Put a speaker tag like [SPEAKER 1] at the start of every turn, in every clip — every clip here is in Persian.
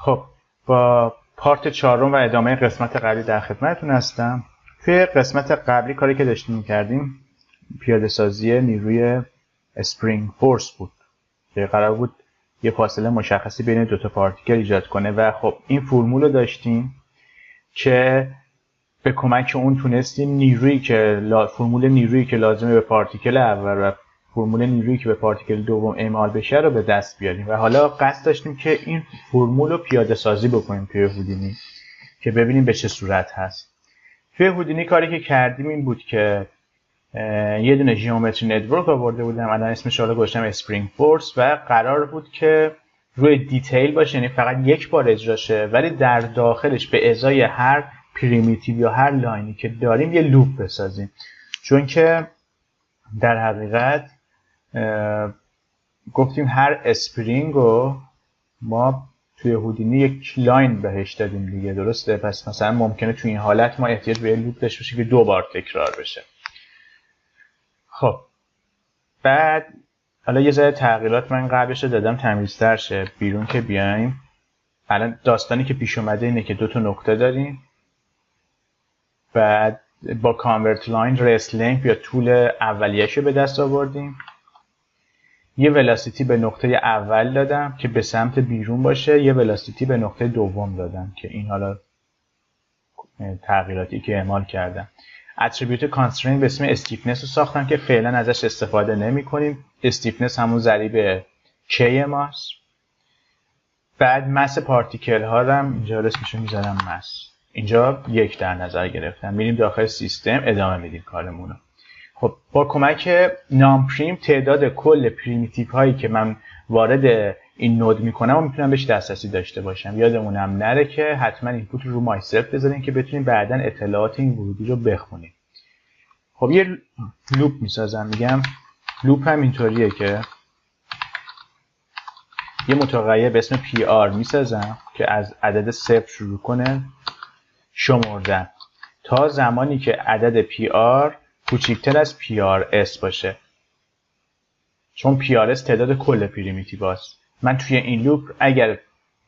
[SPEAKER 1] خب با پارت 4 و ادامه قسمت قبلی در خدمتتون هستم. توی قسمت قبلی کاری که داشتیم می‌کردیم پیاده سازی نیروی اسپرینگ فورس بود که قرار بود یه فاصله مشخصی بین دو تا پارتیکل ایجاد کنه و خب این فرمول رو داشتیم که به کمک اون تونستیم فرمول نیرویی که لازمه به پارتیکل اول و فرمول نیرویی که به پارتیکل دوم اعمال بشه رو به دست بیاریم و حالا قصد داشتیم که این فرمول رو پیاده سازی بکنیم توی هودینی که ببینیم به چه صورت هست. توی هودینی کاری که کردیم این بود که یه دونه ژئومتری نتورک آورده بودم، الان اسمش رو گذاشتم اسپرینگ فورس و قرار بود که روی دیتیل باشه، یعنی فقط یک بار اجرا شه ولی در داخلش به ازای هر پریمیتیو یا هر لاینی که داریم یه لوپ بسازیم، چون که در حقیقت گفتیم هر اسپرینگ رو ما توی هودینی یک لاین بهش دادیم دیگه، درسته؟ پس مثلا ممکنه توی این حالت ما احتیاج به یه لوپ داشته باشیم که 2 بار تکرار بشه. خب بعد حالا یه ذره تغییرات من قبلش رو دادم تمیزتر شه بیرون که بیایم. الان داستانی که پیش اومده اینه که 2 تا نقطه داریم، بعد با کانورت لاین رست لنگث یا طول اولیه‌شو به دست آوردیم، یه ولاسیتی به نقطه اول دادم که به سمت بیرون باشه، یه ولاسیتی به نقطه دوم دادم که این حالا تغییراتی که اعمال کردم. اتریبیوت کانسترین به اسم استیفنس رو ساختم که فعلا ازش استفاده نمی کنیم. استیفنس همون ضریب کی ماست. بعد مس پارتیکل ها رو هم اینجا اسمشو میذارم مس، اینجا 1 در نظر گرفتم. میریم داخل سیستم ادامه میدیم کارمونو. خب با کمک نام پریم تعداد کل پریمیتیو هایی که من وارد این نود میکنم و میتونم بهش دسترسی داشته باشم. یادمونم نره که حتما اینپوت رو مایسلف بذارین که بتونیم بعداً اطلاعات این ورودی رو بخونیم. خب یه لوپ میسازم، میگم لوپ هم اینطوریه که یه متغیر به اسم PR میسازم که از عدد 0 شروع کنه شمردن تا زمانی که عدد PR کوچکتر از PRS باشه، چون PRS تعداد کل پریمیتیو هست. من توی این لوپ اگر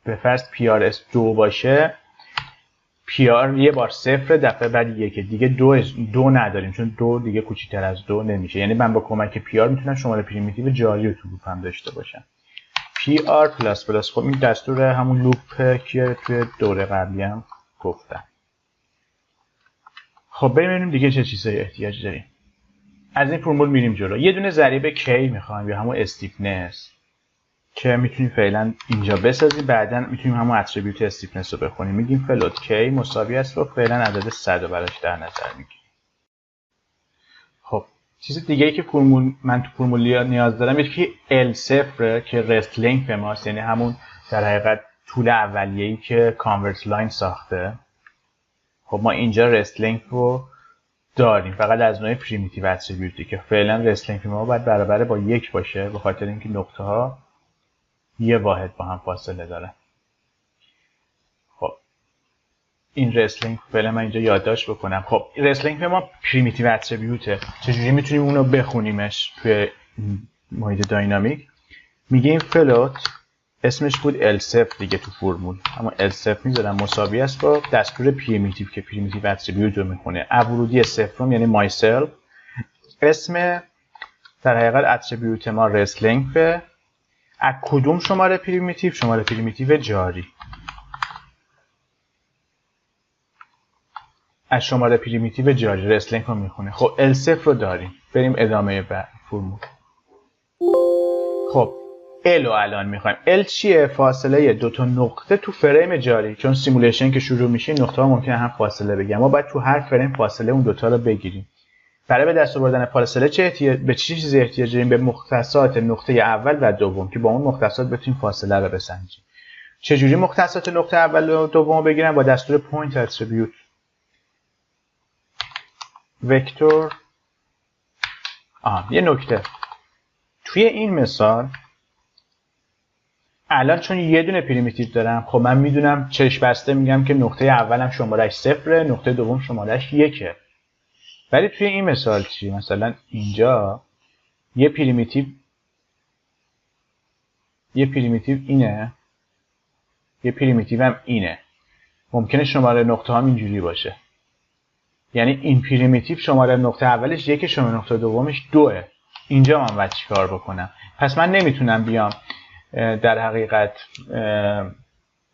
[SPEAKER 1] به فرض PRS 2 باشه، PR یه بار 0، دفعه بعد 1 دیگه 2 نداریم، چون 2 دیگه کوچکتر از 2 نمیشه. یعنی من با کمک PR میتونم شماره پریمیتیو جاری رو تو لوپم داشته باشم. PR++. خب این دستور همون لوپ که توی دوره قبلی هم گفتم. خب ببینیم دیگه چه چیزایی احتیاج داریم. از این فرمول میریم جلو. یه دونه ضریب K میخوایم یا همون استیفنس که میتونیم فعلا اینجا بسازیم، بعدا میتونیم همون اتریبیوت استیفنس رو بخونیم. میگیم فلوت K مساوی است رو فعلا عدد 100 رو براش در نظر میگیریم. خب چیز دیگه ای که من تو فرمول نیاز دارم یکی L0 که رست لنگث ماست، یعنی همون در حقیقت طول اولیه‌ای که کانورت لاین ساخته. خب ما اینجا رست لنگث رو داریم فقط از نوع پریمیتیو اتریبیوتی که فعلا رست لنگث ما باید برابر با 1 باشه به خاطر اینکه نقطه ها یه واحد با هم فاصله دارن. خب این رست لنگث فعلا من اینجا یادداشت بکنم. خب رست لنگث ما پریمیتیو اتریبیوته، چجوری میتونیم اونو بخونیمش توی محیط داینامیک؟ میگیم فلوت اسمش بود L0 دیگه تو فرمول، اما L0 میذارم مساوی است با دستور پریمیتیو که پریمیتیو اتریبیوت رو میخونه. ورودی صفرم یعنی مایسلف. اسم در حقیقت اتریبیوت ما رست لنگث. از کدوم شماره پریمیتیو؟ شماره پریمیتیو جاری. از شماره پریمیتیو جاری رست لنگث رو میخونه. خب L0 رو داریم، بریم ادامه فرمول. خب L رو الان میخوایم. L چیه؟ فاصله 2 تا نقطه تو فریم جاری، چون سیمولیشن که شروع میشه نقطه ها ممکنه هم فاصله بگیرن، ما باید تو هر فریم فاصله اون دوتا رو بگیریم. برای به دست آوردن فاصله به چه چیزی احتیاج داریم؟ به مختصات نقطه اول و دوم که با اون مختصات بتونیم فاصله رو بسنجیم. چجوری مختصات نقطه اول و دوم رو بگیرم؟ با دستور پوینت اتریبیوت. وکتور یه نکته توی این مثال الان چون یه دونه پریمیتیو دارم، خب من میدونم چشم بسته میگم که نقطه اولم شمارهش 0، نقطه دوم شمارهش 1. ولی توی این مثال چی؟ مثلا اینجا یه پریمیتیو اینه، یه پریمیتیو هم اینه. ممکنه شماره نقطه هم اینجوری باشه، یعنی این پریمیتیو شماره نقطه اولش یکی، شماره نقطه دومش دوه. اینجا من باید چیکار بکنم؟ پس من نمیتونم بیام در حقیقت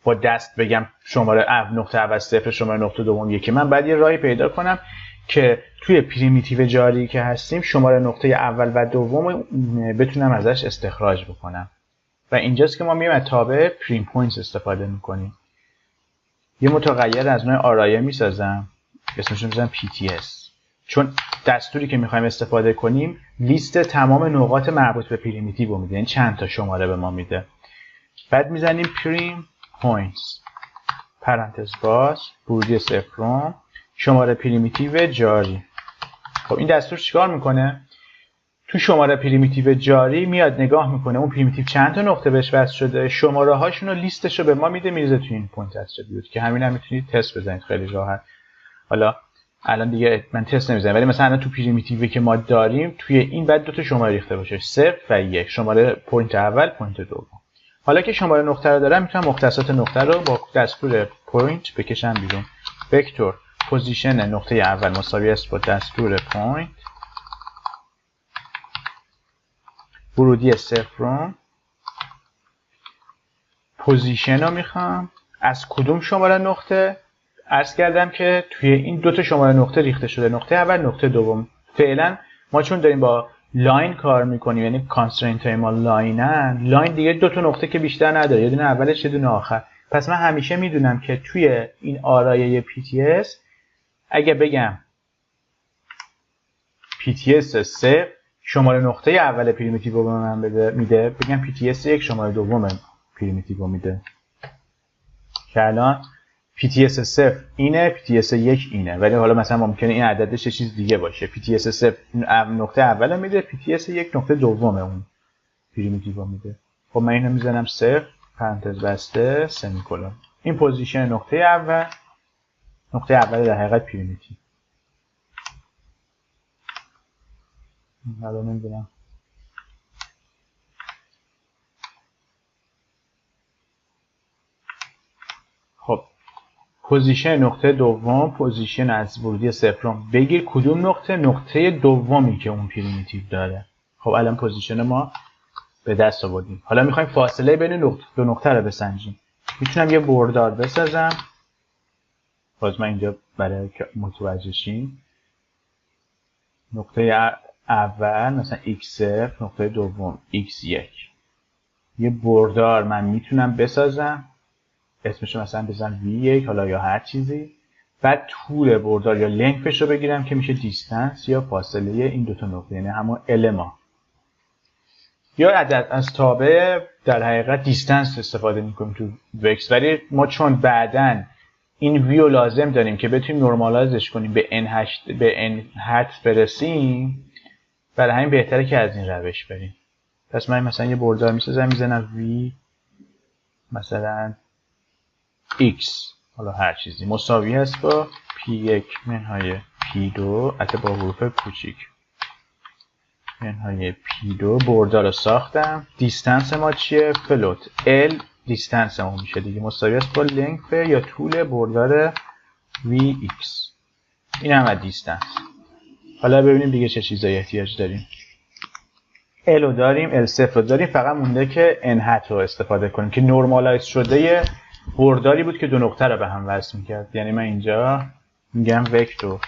[SPEAKER 1] با دست بگم شماره نقطه اول صفر، شماره نقطه دوم یکی. من باید یه راهی پیدا کنم که توی پریمیتیو جاری که هستیم شماره نقطه اول و دوم بتونم ازش استخراج بکنم و اینجاست که ما میایم از تابع پریم پوینتس استفاده میکنیم. یه متغیر از نوع آرایه میسازم، اسمش رو میذارم PTS، چون دستوری که میخوایم استفاده کنیم لیست تمام نقاط مربوط به پریمیتیو رو میده، یعنی چند تا شماره به ما میده. بعد میزنیم پریم پوینتس پرانتز باز ورودی صفرم شماره پریمیتیو جاری. خب این دستور چیکار میکنه؟ تو شماره پریمیتیو جاری میاد نگاه میکنه اون پریمیتیو چند تا نقطه بهش وصل شده، شماره هاشون رو لیستش رو به ما میده، میریزه تو این پوینت اتریبیوت که همین هم میتونید تست بزنید خیلی راحت. حالا الان دیگه من تست نمیزنم، ولی مثلا تو پریمیتیوی که ما داریم توی این بعد دو تا شماره ریخته باشه، 0 و 1، شماره پوینت اول پوینت دوم. حالا که شماره نقطه رو دارم میتونم مختصات نقطه رو با دستور پوینت بکشم بیرون. وکتور پوزیشن نقطه اول مساوی است با دستور پوینت ورودی صفرم. پوزیشن رو میخوام از کدوم شماره نقطه؟ عرض کردم که توی این دو تا شماره نقطه ریخته شده، نقطه اول نقطه دوم. فعلا ما چون داریم با لاین کار میکنیم، یعنی کانسترینت های ما لاینن، لاین دیگه دو تا نقطه که بیشتر نداره، یه دونه اولش یه دونه آخر. پس من همیشه میدونم که توی این آرایه PTS اگه بگم PTS 0 شماره نقطه اول پریمیتیو رو به من میده، بگم PTS 1 شماره دوم پریمیتیو میده. که الان PTS 0 اینه، PTS 1 اینه، ولی حالا مثلا ممکنه این عددش یه چیز دیگه باشه. PTS 0 نقطه اول میده، PTS 1 نقطه دوم اون پریمیتیو میده. خب من اینو میزنم 0 پرانتز بسته سمیکولون. این پوزیشن نقطه اول در حقیقت پریمیتیو. حالا نمیدونم خب پوزیشن نقطه دوم، پوزیشن از ورودی صفرم بگیر کدوم نقطه دومی که اون پریمیتیو داره. خب الان پوزیشن ما به دست آوردیم. حالا میخوایم فاصله بین دو نقطه رو بسنجیم. میتونم یه بردار بسازم. باز من اینجا برای متوجه شیم نقطه اول مثلا x0، نقطه دوم x1. یه بردار من میتونم بسازم، اسمشو مثلا بزنم v1 حالا یا هر چیزی. بعد طول بردار یا لنگثش رو بگیرم که میشه دیستنس یا فاصله این دوتا نقطه، یعنی همون ال ما. یا عدد از تابع در حقیقت دیستنس استفاده میکنیم تو وکس، ولی ما چون بعدن این ویو لازم داریم که بتونیم نورمالایزش کنیم به n حد برسیم، برای همین بهتره که از این روش بریم. پس من مثلا یه بردار میسازم، میزنم v مثلا x حالا هر چیزی مساوی است با p1 منهای p2 البته با حروف کوچیک منهای p2. بردار رو ساختم. دیستنس ما چیه؟ فلوت l دیستنس ما میشه دیگه، مساوی است با لنگث یا طول بردار vx. این هم دیستنس. حالا ببینیم دیگه چه چیزایی احتیاج داریم. L رو داریم، L0 رو داریم، فقط مونده که n رو استفاده کنیم که نورمالایز شده برداری بود که دو نقطه رو به هم وصل میکرد. یعنی من اینجا میگم وکتور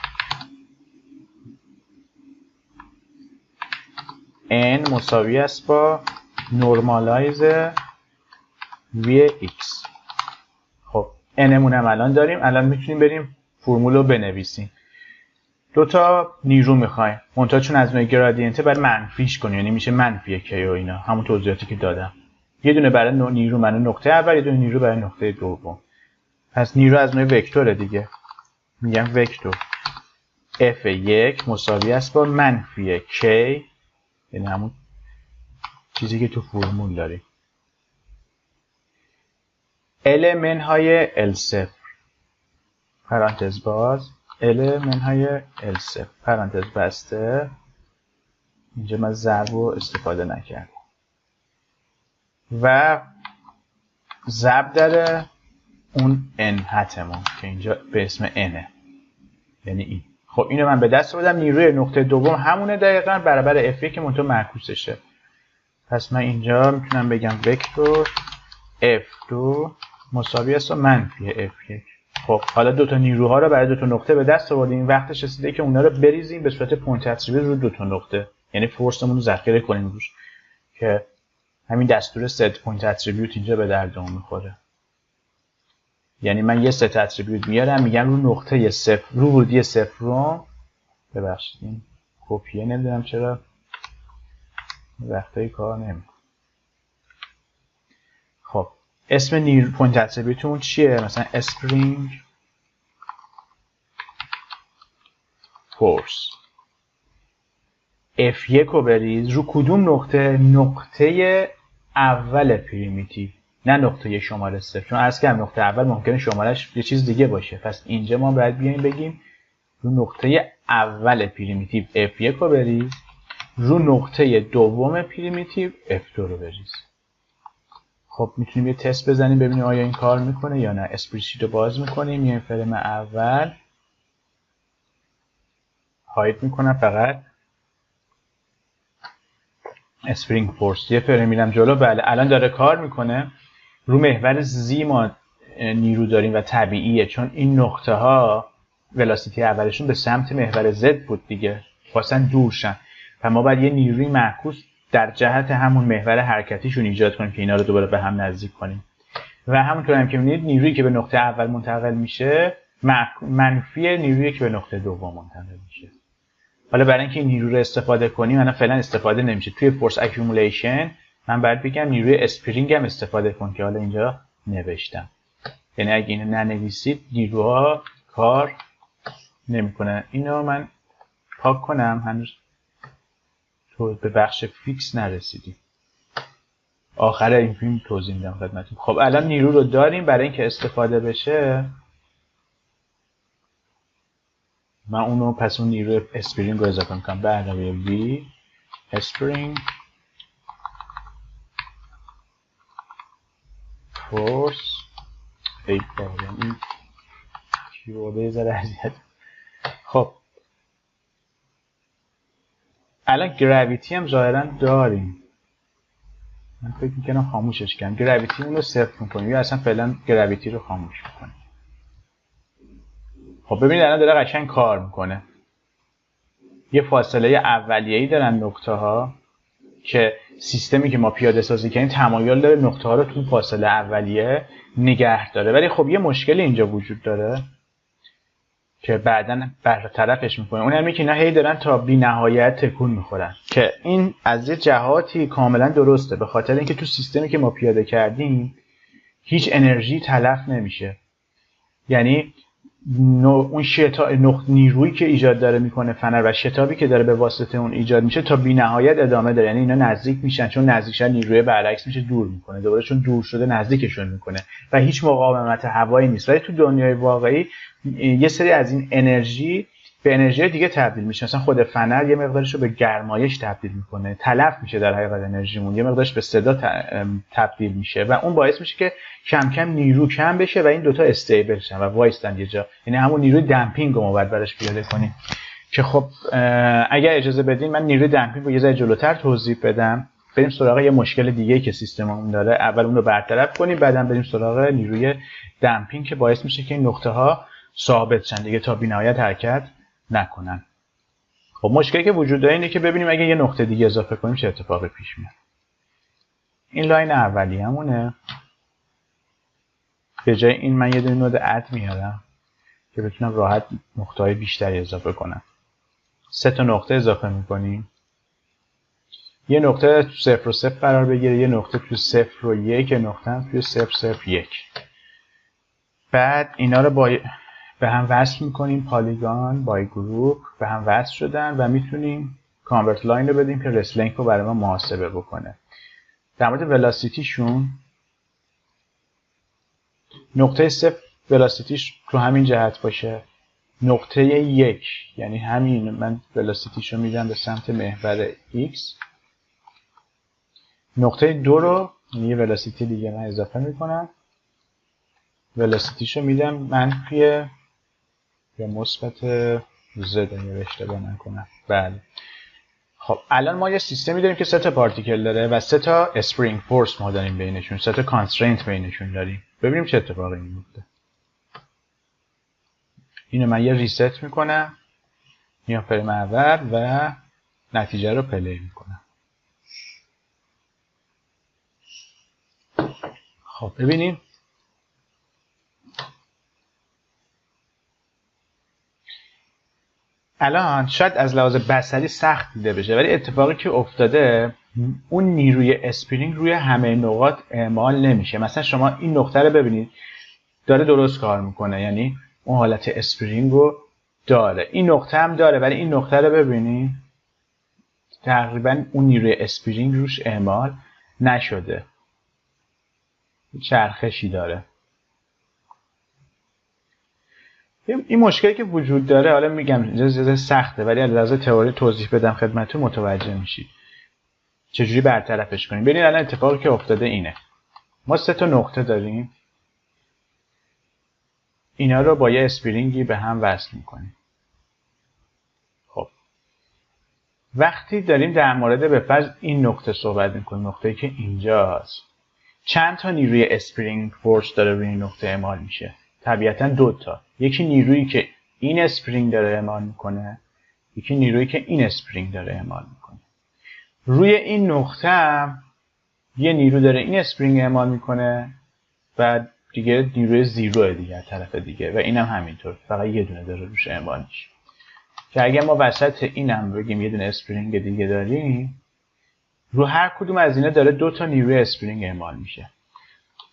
[SPEAKER 1] n مساوی است با نورمالایز vx. خب n مون هم الان داریم. الان میتونیم بریم فرمول رو بنویسیم. دو تا نیرو میخوایم، منتها چون از نوع گرادینته باید منفیش کنیم، یعنی میشه منفی k و اینا، همون توضیحاتی که دادم. یه دونه برای نیرو برای نقطه اول، یه دونه نیرو برای نقطه دوم. پس نیرو از نوع وکتوره دیگه. میگم وکتور f1 مساوی است با منفی k، یعنی همون چیزی که تو فرمول داریم. l منهای l0 پرانتز باز l منهای l0 پرانتز بسته. اینجا من ضرب رو استفاده نکردم و ضرب در اون n هتمون که اینجا به اسم nه، یعنی این. خب اینو من به دست آوردم، نیروی نقطه دوم همونه دقیقاً برابر f1 منتها معکوسشه. پس من اینجا میتونم بگم وکتور f2 مساوی است با منفی f1. خب حالا دو تا نیروها رو برای دو تا نقطه به دست آوردیم، وقتش رسیده که اونا رو بریزیم به صورت پوینت اتریبیوت رو دو تا نقطه، یعنی فورسمون رو ذخیره کنیم روش، که همین دستور ست پوینت اتریبیوت اینجا به دردمون میخوره. یعنی من یه ست اتریبیوت میارم، میگم رو نقطه صفر، رو ورودی صفر رو، ببخشید این کپیه نمیدونم چرا وقتایی کار نمیکنه. خب اسم نیرو پوینت اتریبیوتمون چیه؟ مثلا اسپرینگ فورس. F1 رو بریز رو کدوم نقطه؟ نقطه اول پریمیتیو، نه نقطه شماره صفر، چون عرض کردم نقطه اول ممکنه شمارش یه چیز دیگه باشه. پس اینجا ما باید بیایم بگیم رو نقطه اول پریمیتیو F1 رو بریز، رو نقطه دوم پریمیتیو F2 رو بریز. خب میتونیم یه تست بزنیم ببینیم آیا این کار میکنه یا نه. اسپریدشیت رو باز میکنیم، میایم فریم اول هاید میکنم فقط اسپرینگ فورس، یه فریم میرم جلو. بله الان داره کار میکنه. رو محور زی ما نیرو داریم و طبیعیه، چون این نقطه ها ولاسیتی اولشون به سمت محور زد بود دیگه، خواستن دور شن و ما باید یه نیروی معکوس در جهت همون محور حرکتیشون ایجاد کنیم که اینا رو دوباره به هم نزدیک کنیم. و همونطور هم که می‌بینید نیرویی که به نقطه اول منتقل میشه منفی نیرویی که به نقطه دوم منتقل میشه. حالا برای اینکه این نیرو رو استفاده کنیم، من فعلا استفاده نمیشه توی فورس اکیومولیشن، من باید بگم نیروی اسپرینگ هم استفاده کن که حالا اینجا نوشتم. یعنی اگه اینو ننویسید نیروها کار نمیکنه. اینو من پاک کنم، هنوز تو به بخش فیکس نرسیدیم، آخر این فیلم توضیح میدم خدمتتون. خب الان نیرو رو داریم، برای اینکه استفاده بشه من اونو پس اون نیرو اسپرینگ رو اضافه میکنم به علاوه وی اسپرینگ فورس این کیبورد زده اذیت. خب الان گراویتی هم ظاهرا داریم، من فکر میکنم خاموشش کنم، گراویتی اون رو صفر میکنیم یا اصلا فعلا گراویتی رو خاموش میکنیم. خب ببینید الان داره قشنگ کار میکنه. یه فاصله اولیه‌ای دارن نقطه ها که سیستمی که ما پیاده سازی کردیم تمایل داره نقطه ها رو تو فاصله اولیه نگه داره، ولی خب یه مشکل اینجا وجود داره که بعداً برطرفش میکنه. اون همین که اینا هی دارن تا بی نهایت تکون میخورن، که این از یه جهاتی کاملا درسته، به خاطر اینکه تو سیستمی که ما پیاده کردیم هیچ انرژی تلف نمیشه. یعنی اون نیرویی که ایجاد داره میکنه فنر و شتابی که داره به واسطه اون ایجاد میشه تا بی نهایت ادامه داره. یعنی اینا نزدیک میشن، چون نزدیک شدن نیروی برعکس میشه دور میکنه، دوباره چون دور شده نزدیکشون میکنه و هیچ مقاومت هوایی نیست. ولی تو دنیای واقعی یه سری از این انرژی به انرژی دیگه تبدیل میشه. مثلا خود فنر یه مقدارش رو به گرمایش تبدیل میکنه، تلف میشه در حقیقت انرژیمون، یه مقدارش به صدا تبدیل میشه و اون باعث میشه که کم کم نیرو کم بشه و این دوتا استیبل شن و وایستن یه جا. یعنی همون نیروی دمپینگ رو ما باید براش پیاده کنیم که خب اگر اجازه بدین من نیروی دمپینگ رو یه ذره جلوتر توضیح بدم، بریم سراغ یه مشکل دیگه‌ای که سیستممون داره. اول اون رو برطرف کنیم، بعداً بریم سراغ نیروی دمپینگ که باعث میشه که این نقطه ها ثابت شن دیگه، تا بی‌نهایت حرکت نکنن. خب مشکلی که وجود داره اینه که ببینیم اگه یه نقطه دیگه اضافه کنیم چه اتفاقی پیش میاد. این لاین اولیه‌مونه، به جای این من یه دونه نود اد میارم که بتونم راحت نقطه‌های بیشتری اضافه کنم. 3 تا نقطه اضافه میکنیم، یه نقطه تو 0 و 0 قرار بگیره، یه نقطه تو 0 و 1، یه نقطه تو 0 0 1. بعد اینا رو به هم وصل میکنیم، پالیگان بای گروپ به هم وصل شدن و میتونیم کانورت لاین رو بدیم که رسلینک رو برای ما محاسبه بکنه. در مورد ولاسیتیشون، نقطه 0 ولاسیتیش تو همین جهت باشه، نقطه 1 یعنی همین من ولاسیتیش رو میدم به سمت محور x، نقطه 2 رو یه ولاسیتی دیگه من اضافه میکنم ولاسیتیشو میدم منفی یا مثبت z اگه اشتباه نکنم. بله. خب الان ما یه سیستمی داریم که 3 تا پارتیکل داره و 3 تا اسپرینگ فورس ما داریم بینشون، 3 تا کانسترینت بینشون داریم. ببینیم چه اتفاقی میفته. اینو من یه ریست میکنم، میام فریم اول و نتیجه رو پلی میکنم. خب ببینیم الان شاید از لحاظ بصری سخت دیده بشه، ولی اتفاقی که افتاده اون نیروی اسپرینگ روی همه نقاط اعمال نمیشه. مثلا شما این نقطه رو ببینید داره درست کار میکنه، یعنی اون حالت اسپرینگ رو داره. این نقطه هم داره، ولی این نقطه رو ببینید تقریبا اون نیروی اسپرینگ روش اعمال نشده، چرخشی داره. این مشکلی که وجود داره، حالا میگم اینجا سخته ولی از لحاظ تئوری توضیح بدم خدمتتون متوجه میشید چجوری برطرفش کنیم. ببینید الان اتفاقی که افتاده اینه، ما 3 تا نقطه داریم، اینا رو با یه اسپرینگی به هم وصل میکنیم. خب وقتی داریم در مورد به فرض این نقطه صحبت میکنیم، نقطه‌ای که اینجاست، چند تا نیروی اسپرینگ فورس داره روی این نقطه اعمال میشه؟ طبیعتا 2 تا. یکی نیرویی که این اسپرینگ داره اعمال میکنه، یکی نیرویی که این اسپرینگ داره اعمال میکنه. روی این نقطه هم یه نیرو داره این اسپرینگ اعمال میکنه و دیگه نیروی زیروه دیگه طرف دیگه، و اینم همینطور، فقط یه دونه داره روش اعمال میشه. که اگه ما وسط اینم بگیم یه دونه اسپرینگ دیگه داریم، رو هر کدوم از اینا داره 2 تا نیروی اسپرینگ اعمال میشه.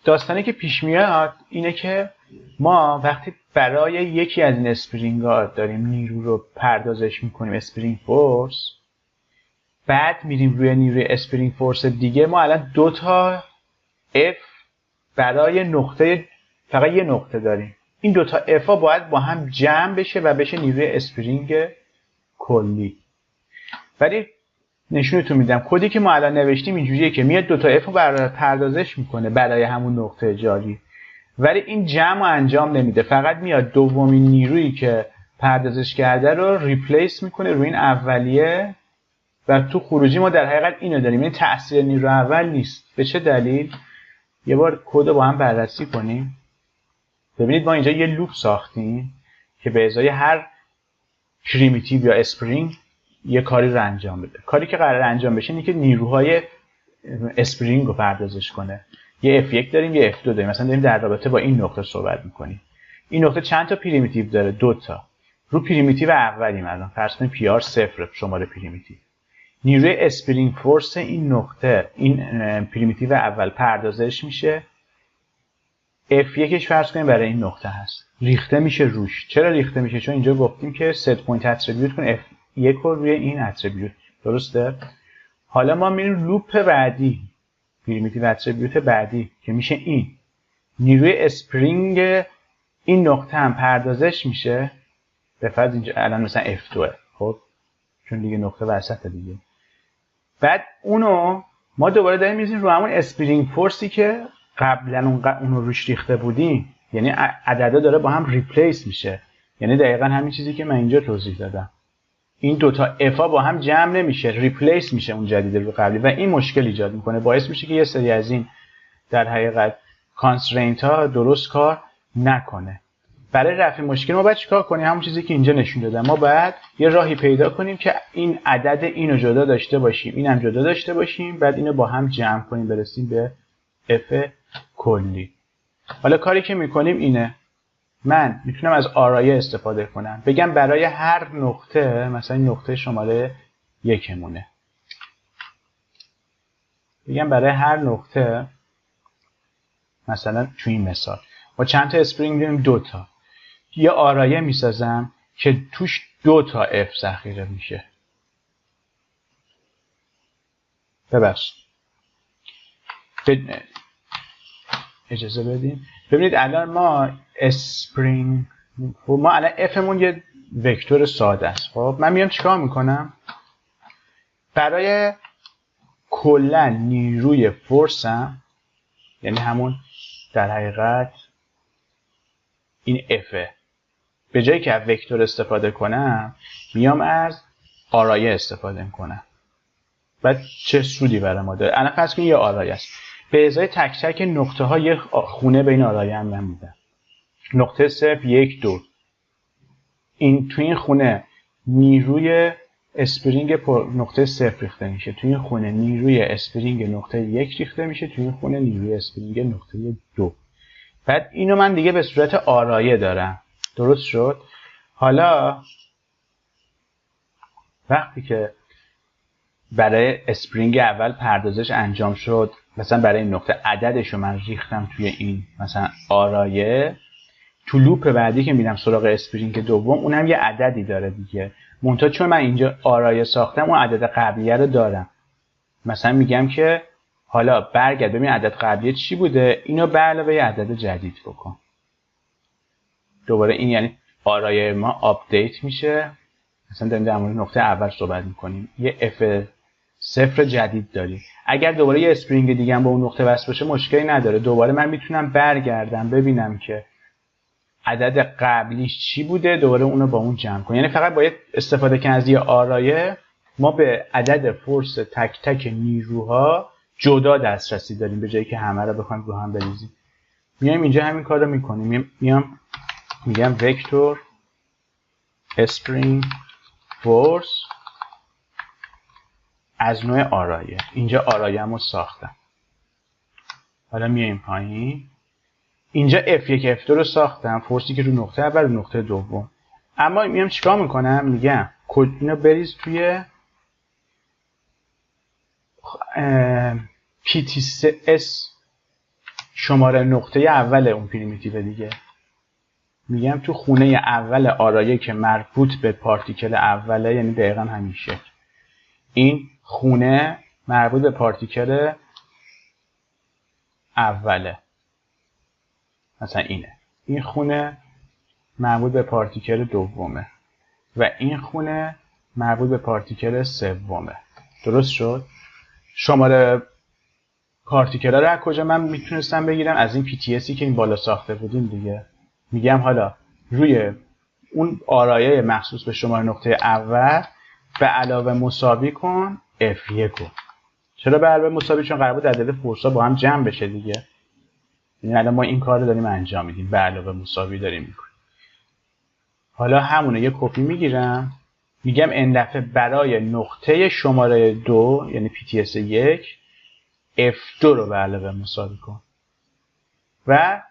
[SPEAKER 1] داستانی که پیش میاد اینه که ما وقتی برای یکی از این اسپرینگ ها داریم نیرو رو پردازش میکنیم، اسپرینگ فورس، بعد میریم روی نیروی اسپرینگ فورس دیگه، ما الان 2 تا F برای نقطه، فقط یه نقطه داریم. این 2 تا F ها باید با هم جمع بشه و بشه نیروی اسپرینگ کلی. ولی نشونتون میدم کدی که ما الان نوشتیم اینجوریه که میاد 2 تا F رو پردازش میکنه برای همون نقطه جاری، ولی این جمع رو انجام نمیده، فقط میاد دومین نیرویی که پردازش کرده رو ریپلیس میکنه روی این اولیه و تو خروجی ما در حقیقت اینو داریم. این تأثیر نیرو اول نیست. به چه دلیل؟ یه بار کد رو با هم بررسی کنیم. ببینید ما اینجا یه لوپ ساختیم که به ازای هر پریمیتیو یا اسپرینگ یه کاری رو انجام بده. کاری که قرار انجام بشه اینه که نیروهای اسپرینگ رو پردازش کنه. یه F1 داریم، یه F2 داریم. مثلا داریم در رابطه با این نقطه صحبت میکنیم. این نقطه چند تا پریمیتیو داره؟ 2 تا. رو پریمیتیو اولیم الان فرض کنیم PR 0 شماره پریمیتیو. نیروی اسپرینگ فورس این نقطه، این پریمیتیو اول پردازش میشه. F1ش فرض کنیم برای این نقطه هست. ریخته میشه روش. چرا ریخته میشه؟ چون اینجا گفتیم که ست پوینت اتریبیوت کن F1 رو روی این اتریبیوت. درسته؟ حالا ما میریم لوپ بعدی، پریمیتیو اتریبیوت بعدی که میشه این. نیروی اسپرینگ این نقطه هم پردازش میشه. به فرض اینجا الان مثلا F2. خب چون دیگه نقطه وسط دیگه. بعد اونو ما دوباره داریم میذاریم رو همون اسپرینگ فورسی که قبلا اونو روش ریخته بودیم، یعنی عددا داره با هم ریپلیس میشه. یعنی دقیقاً همین چیزی که من اینجا توضیح دادم. این 2 تا F ها با هم جمع نمیشه، ریپلیس میشه اون جدید رو قبلی و این مشکل ایجاد میکنه. باعث میشه که یه سری از این در حقیقت کانسترینت ها درست کار نکنه. برای رفع مشکل ما باید چیکار کنیم؟ همون چیزی که اینجا نشون دادم. ما باید یه راهی پیدا کنیم که این عدد اینو جدا داشته باشیم، اینم جدا داشته باشیم، بعد اینو با هم جمع کنیم برسیم به F کلی. حالا کاری که میکنیم اینه، من میتونم از آرایه استفاده کنم، بگم برای هر نقطه، مثلا این نقطه شماره 1 مونه، بگم برای هر نقطه مثلا تو این مثال با چند تا اسپرینگ داریم؟ 2 تا. یه آرایه میسازم که توش 2 تا F ذخیره میشه. ببخشید اجازه بدین. ببینید الان ما اسپرینگ، ما الان F مون یه وکتور ساده است. خب من میام چیکار میکنم؟ برای کلا نیروی فورسم، یعنی همون در حقیقت این F'ه. به جایی که از وکتور استفاده کنم میام از آرایه استفاده میکنم. بعد چه سودی برای ما داره؟ الان فرض کنید یه آرایه است. به ازای تک تک نقطه ها یه خونه بین آرایه هم من میدم. نقطه 0 1 2. تو این خونه نیروی اسپرینگ نقطه 0 ریخته میشه. تو این خونه نیروی اسپرینگ نقطه 1 ریخته میشه. تو این خونه نیروی اسپرینگ نقطه 2. بعد اینو من دیگه به صورت آرایه دارم. درست شد؟ حالا وقتی که برای اسپرینگ اول پردازش انجام شد، مثلا برای این نقطه عددشو من ریختم توی این مثلا آرایه، تو لوپ بعدی که میرم سراغ اسپرینگ دوم اونم یه عددی داره دیگه. منتها چون من اینجا آرایه ساختم اون عدد قبلیه رو دارم. مثلا میگم که حالا برگرد ببین عدد قبلیه چی بوده، اینو به علاوه یه عدد جدید بکن. دوباره این یعنی آرایه ما آپدیت میشه. مثلا داریم در مورد نقطه اول صحبت میکنیم، یه F0 جدید داریم. اگر دوباره یه اسپرینگ دیگه هم با اون نقطه وصل بشه مشکلی نداره، دوباره من میتونم برگردم ببینم که عدد قبلیش چی بوده، دوباره اونو با اون جمع کنم. یعنی فقط باید استفاده کنیم از یه آرایه ما به عدد فورس تک تک نیروها جدا دسترسی داریم، به جایی که همه رو بخوایم رو هم بریزیم. میایم اینجا همین کارو میکنیم. میگم وکتور اسپرینگ فورس از نوع آرایه. اینجا آرایه‌مو ساختم. حالا میایم پایین. اینجا F1 F2 رو ساختم، فورسی که رو نقطه اول و نقطه دوم. اما میام چیکار میکنم؟ میگم اینو بریز توی PT3S شماره نقطه اول اون پریمیتیو دیگه. میگم تو خونه اول آرایه که مربوط به پارتیکل اوله، یعنی دقیقا همین شکل. این خونه مربوط به پارتیکل اوله، مثلا اینه. این خونه مربوط به پارتیکل دومه و این خونه مربوط به پارتیکل سومه. درست شد؟ شماره پارتیکل ها رو از کجا من میتونستم بگیرم؟ از این PTSی که این بالا ساخته بودیم دیگه. میگم حالا روی اون آرایه مخصوص به شماره نقطه اول به علاوه مساوی کن F1. چرا به علاوه مساوی؟ چون قرار بود عدد فورسا با هم جمع بشه دیگه. یعنی الان ما این کار رو داریم انجام میدیم، به علاوه مساوی داریم میکنیم. حالا همونه یه کپی میگیرم، میگم این دفعه برای نقطه شماره 2 یعنی PTS 1 F2 رو به علاوه مساوی کن و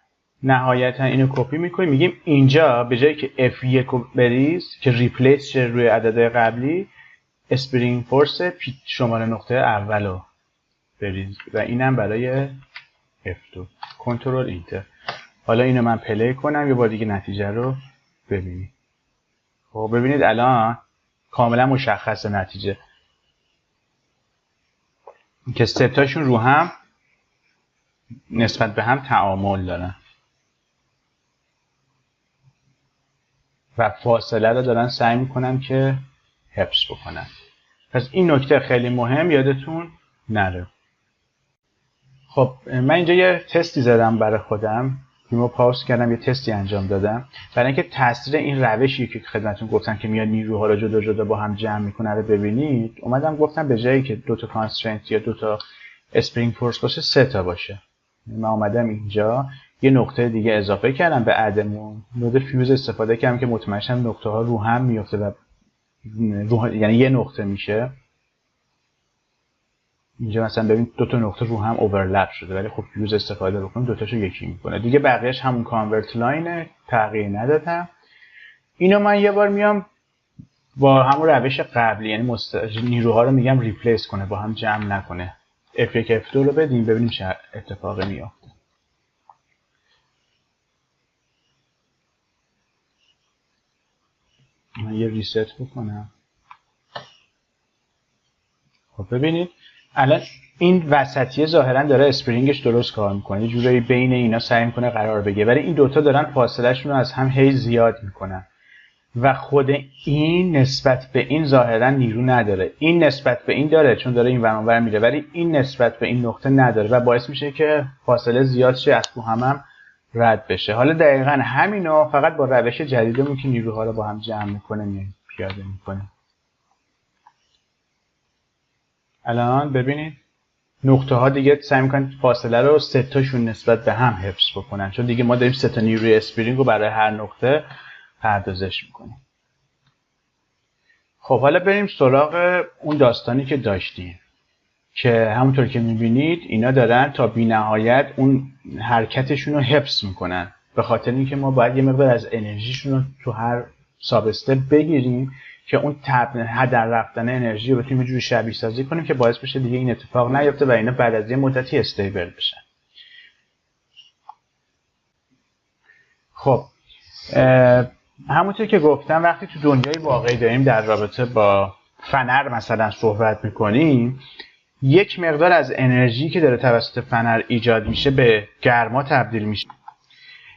[SPEAKER 1] نهایتا اینو کپی میکنیم. میگیم اینجا به جایی که F1 رو بریز که ریپلیس شه روی عدد قبلی، اسپرینگ فورس شماره نقطه اول رو بریز و اینم برای F2. کنترل اینتر. حالا اینو من پلی کنم یه بار دیگه نتیجه رو ببینید. خب ببینید الان کاملا مشخصه نتیجه که ستاشون رو هم نسبت به هم تعامل دارن و فاصله رو دارن سعی میکنن که حفظ بکنن. پس این نکته خیلی مهم یادتون نره. خب من اینجا یه تستی زدم برای خودم، فیلمو پاوز کردم، یه تستی انجام دادم برای اینکه تاثیر این روشی که خدمتتون گفتم که میاد نیروها رو جدا جدا با هم جمع میکنه رو ببینید. اومدم گفتم به جایی که 2 تا کانسترینت یا 2 تا اسپرینگ فورس باشه 3 تا باشه. من اومدم اینجا یه نقطه دیگه اضافه کردم به عدمون، نود فیوز استفاده کردم که مطمئن شم نقطه ها رو هم میفته و یعنی یه نقطه میشه. اینجا مثلا ببین 2 تا نقطه رو هم اوورلپ شده، ولی خب فیوز استفاده بکنم 2 تاشو یکی میکنه دیگه. بقیه‌اش همون کانورت لاینه، تغییر ندادم. اینو من یه بار میام با همون روش قبلی یعنی نیروها رو میگم ریپلیس کنه، با هم جمع نکنه. F1 F2 رو بدیم ببینیم چه اتفاقی میافته. من یه ریست بکنم. خب ببینید الان این وسطیه ظاهرا داره اسپرینگش درست کار میکنه، یه جورایی بین اینا سعی میکنه قرار بگیره، ولی این دوتا دارن فاصله شون رو از هم هی زیاد میکنن و خود این نسبت به این ظاهرا نیرو نداره. این نسبت به این داره چون داره این ور اونور میره، ولی این نسبت به این نقطه نداره و باعث میشه که فاصله زیاد شه، از تو هم رد بشه. حالا دقیقا همینا فقط با روش جدیدمون که نیروها رو با هم جمع میکنه میایم پیاده میکنه. الان ببینید نقطه ها دیگه سعی میکنن فاصله رو 3 تاشون نسبت به هم حفظ بکنن، چون دیگه ما داریم 3 تا نیروی اسپرینگ رو برای هر نقطه پردازش میکنیم. خب حالا بریم سراغ اون داستانی که داشتیم که همونطور که میبینید اینا دارن تا بی نهایت اون حرکتشون رو حفظ میکنن، به خاطر اینکه ما باید یه مقدار از انرژیشون رو تو هر ساب استپ بگیریم که اون هدر رفتن انرژی رو بتونیم یه جوری شبیه سازی کنیم که باعث بشه دیگه این اتفاق نیفته و اینا بعد از یه مدتی استیبل بشن. خب همونطور که گفتم وقتی تو دنیای واقعی داریم در رابطه با فنر مثلا صحبت میکنیم، یک مقدار از انرژی که داره توسط فنر ایجاد میشه به گرما تبدیل میشه،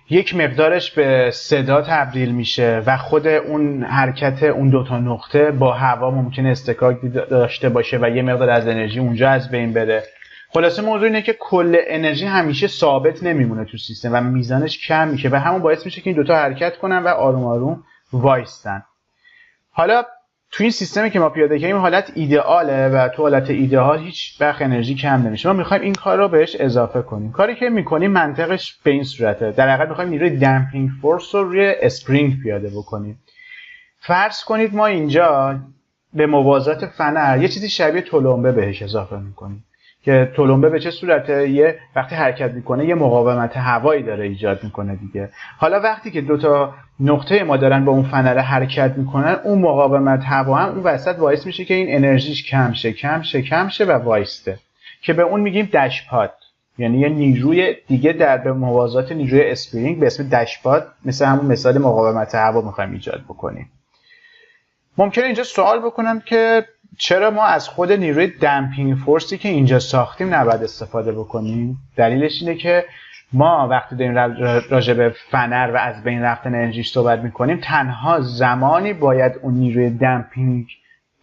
[SPEAKER 1] یک مقدارش به صدا تبدیل میشه و خود اون حرکت اون 2 تا نقطه با هوا ممکنه استکاک داشته باشه و یه مقدار از انرژی اونجا از بین بره. خلاصه موضوع اینه که کل انرژی همیشه ثابت نمیمونه تو سیستم و میزانش کم میشه و همون باعث میشه که این 2 تا حرکت کنن و آروم آروم وایستن. حالا تو این سیستمی که ما پیاده کردیم حالت ایدئاله و تو حالت ایدئال هیچ وقت انرژی کم نمیشه. ما میخوایم این کار رو بهش اضافه کنیم. کاری که میکنیم منطقش به این صورته. در حقیقت میخوایم نیروی دمپینگ فورس رو روی اسپرینگ پیاده بکنیم. فرض کنید ما اینجا به موازات فنر یه چیزی شبیه تلمبه بهش اضافه میکنیم که تلمبه به چه صورته؟ یه وقتی حرکت میکنه یه مقاومت هوایی داره ایجاد میکنه دیگه. حالا وقتی که 2 تا نقطه ما دارن با اون فنر حرکت میکنن، اون مقاومت هوا هم اون وسط باعث میشه که این انرژیش کم شه و وایسته که به اون میگیم دشپاد، یعنی یه نیروی دیگه در به موازات نیروی اسپرینگ به اسم دشپاد، مثل همون مثال مقاومت هوا میخوایم ایجاد بکنیم. ممکنه اینجا سوال بکنم که چرا ما از خود نیروی دمپینگ فورسی که اینجا ساختیم نباید استفاده بکنیم؟ دلیلش اینه که ما وقتی داریم راجع به فنر و از بین رفتن انرژی صحبت میکنیم تنها زمانی باید اون نیروی دمپینگ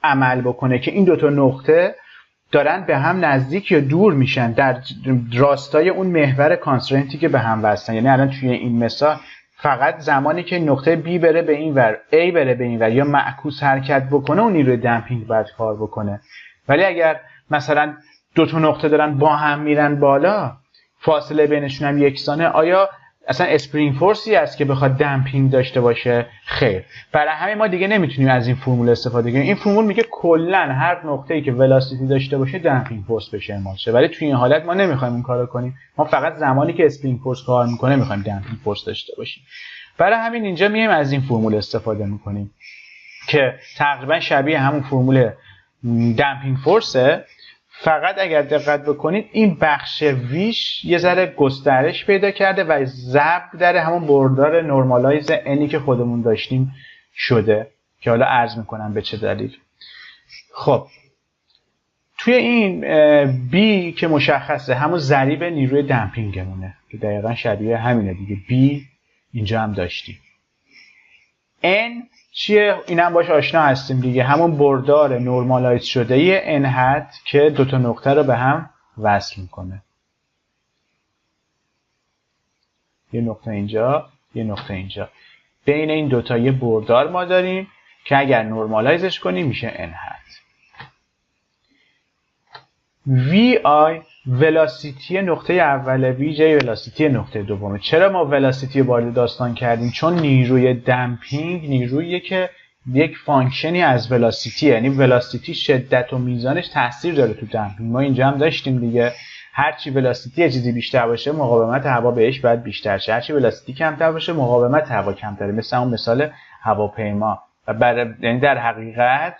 [SPEAKER 1] عمل بکنه که این 2 تا نقطه دارن به هم نزدیک یا دور میشن در راستای اون محور کانسترینتی که به هم وصلن. یعنی الان توی این مثال فقط زمانی که نقطه B بره به این ور، A بره به این ور یا معکوس حرکت بکنه اون نیروی دمپینگ باید کار بکنه. ولی اگر مثلا 2 تا نقطه دارن با هم میرن بالا، فاصله بینشون هم یکسانه، آیا اصلا اسپرینگ فورسی است که بخواد دمپینگ داشته باشه؟ خیر. برای همین ما دیگه نمیتونیم از این فرمول استفاده کنیم. این فرمول میگه کلا هر نقطه‌ای که ولاسیتی داشته باشه دمپینگ فورس بشه اعمال شه، ولی توی این حالت ما نمیخوایم این کارو کنیم. ما فقط زمانی که اسپرینگ فورس کار میکنه میخوایم دمپینگ فورس داشته باشیم. برای همین اینجا میایم از این فرمول استفاده میکنیم که تقریبا شبیه همون فرمول دمپینگ فورسه، فقط اگر دقت بکنید این بخش ویش یه ذره گسترش پیدا کرده و ضرب در همون بردار نورمالایز انی که خودمون داشتیم شده که حالا عرض میکنم به چه دلیل. خب توی این B که مشخصه همون ضریب نیروی دمپینگمونه که دقیقا شبیه همینه دیگه. B اینجا هم داشتیم. N چیه؟ اینم باش آشنا هستیم دیگه، همون بردار نورمالایز شده ی N هات که 2 تا نقطه رو به هم وصل میکنه. یه نقطه اینجا، یه نقطه اینجا. بین این 2 تا یه بردار ما داریم که اگر نورمالایزش کنیم میشه N هات. VI ولاسیتی نقطه اوله، VJ ولاسیتی نقطه دومه. چرا ما ولاسیتی رو وارد داستان کردیم؟ چون نیروی دمپینگ نیروییه که یک فانکشنی از ولاسیتی، یعنی ولاسیتی شدت و میزانش تاثیر داره تو دمپینگ. ما اینجا هم داشتیم دیگه، هرچی ولاسیتی یه چیزی بیشتر باشه مقاومت هوا بهش باید بیشتر شه، هرچی ولاسیتی کمتر باشه مقاومت هوا کمتره، مثل اون مثال هواپیما. و یعنی در حقیقت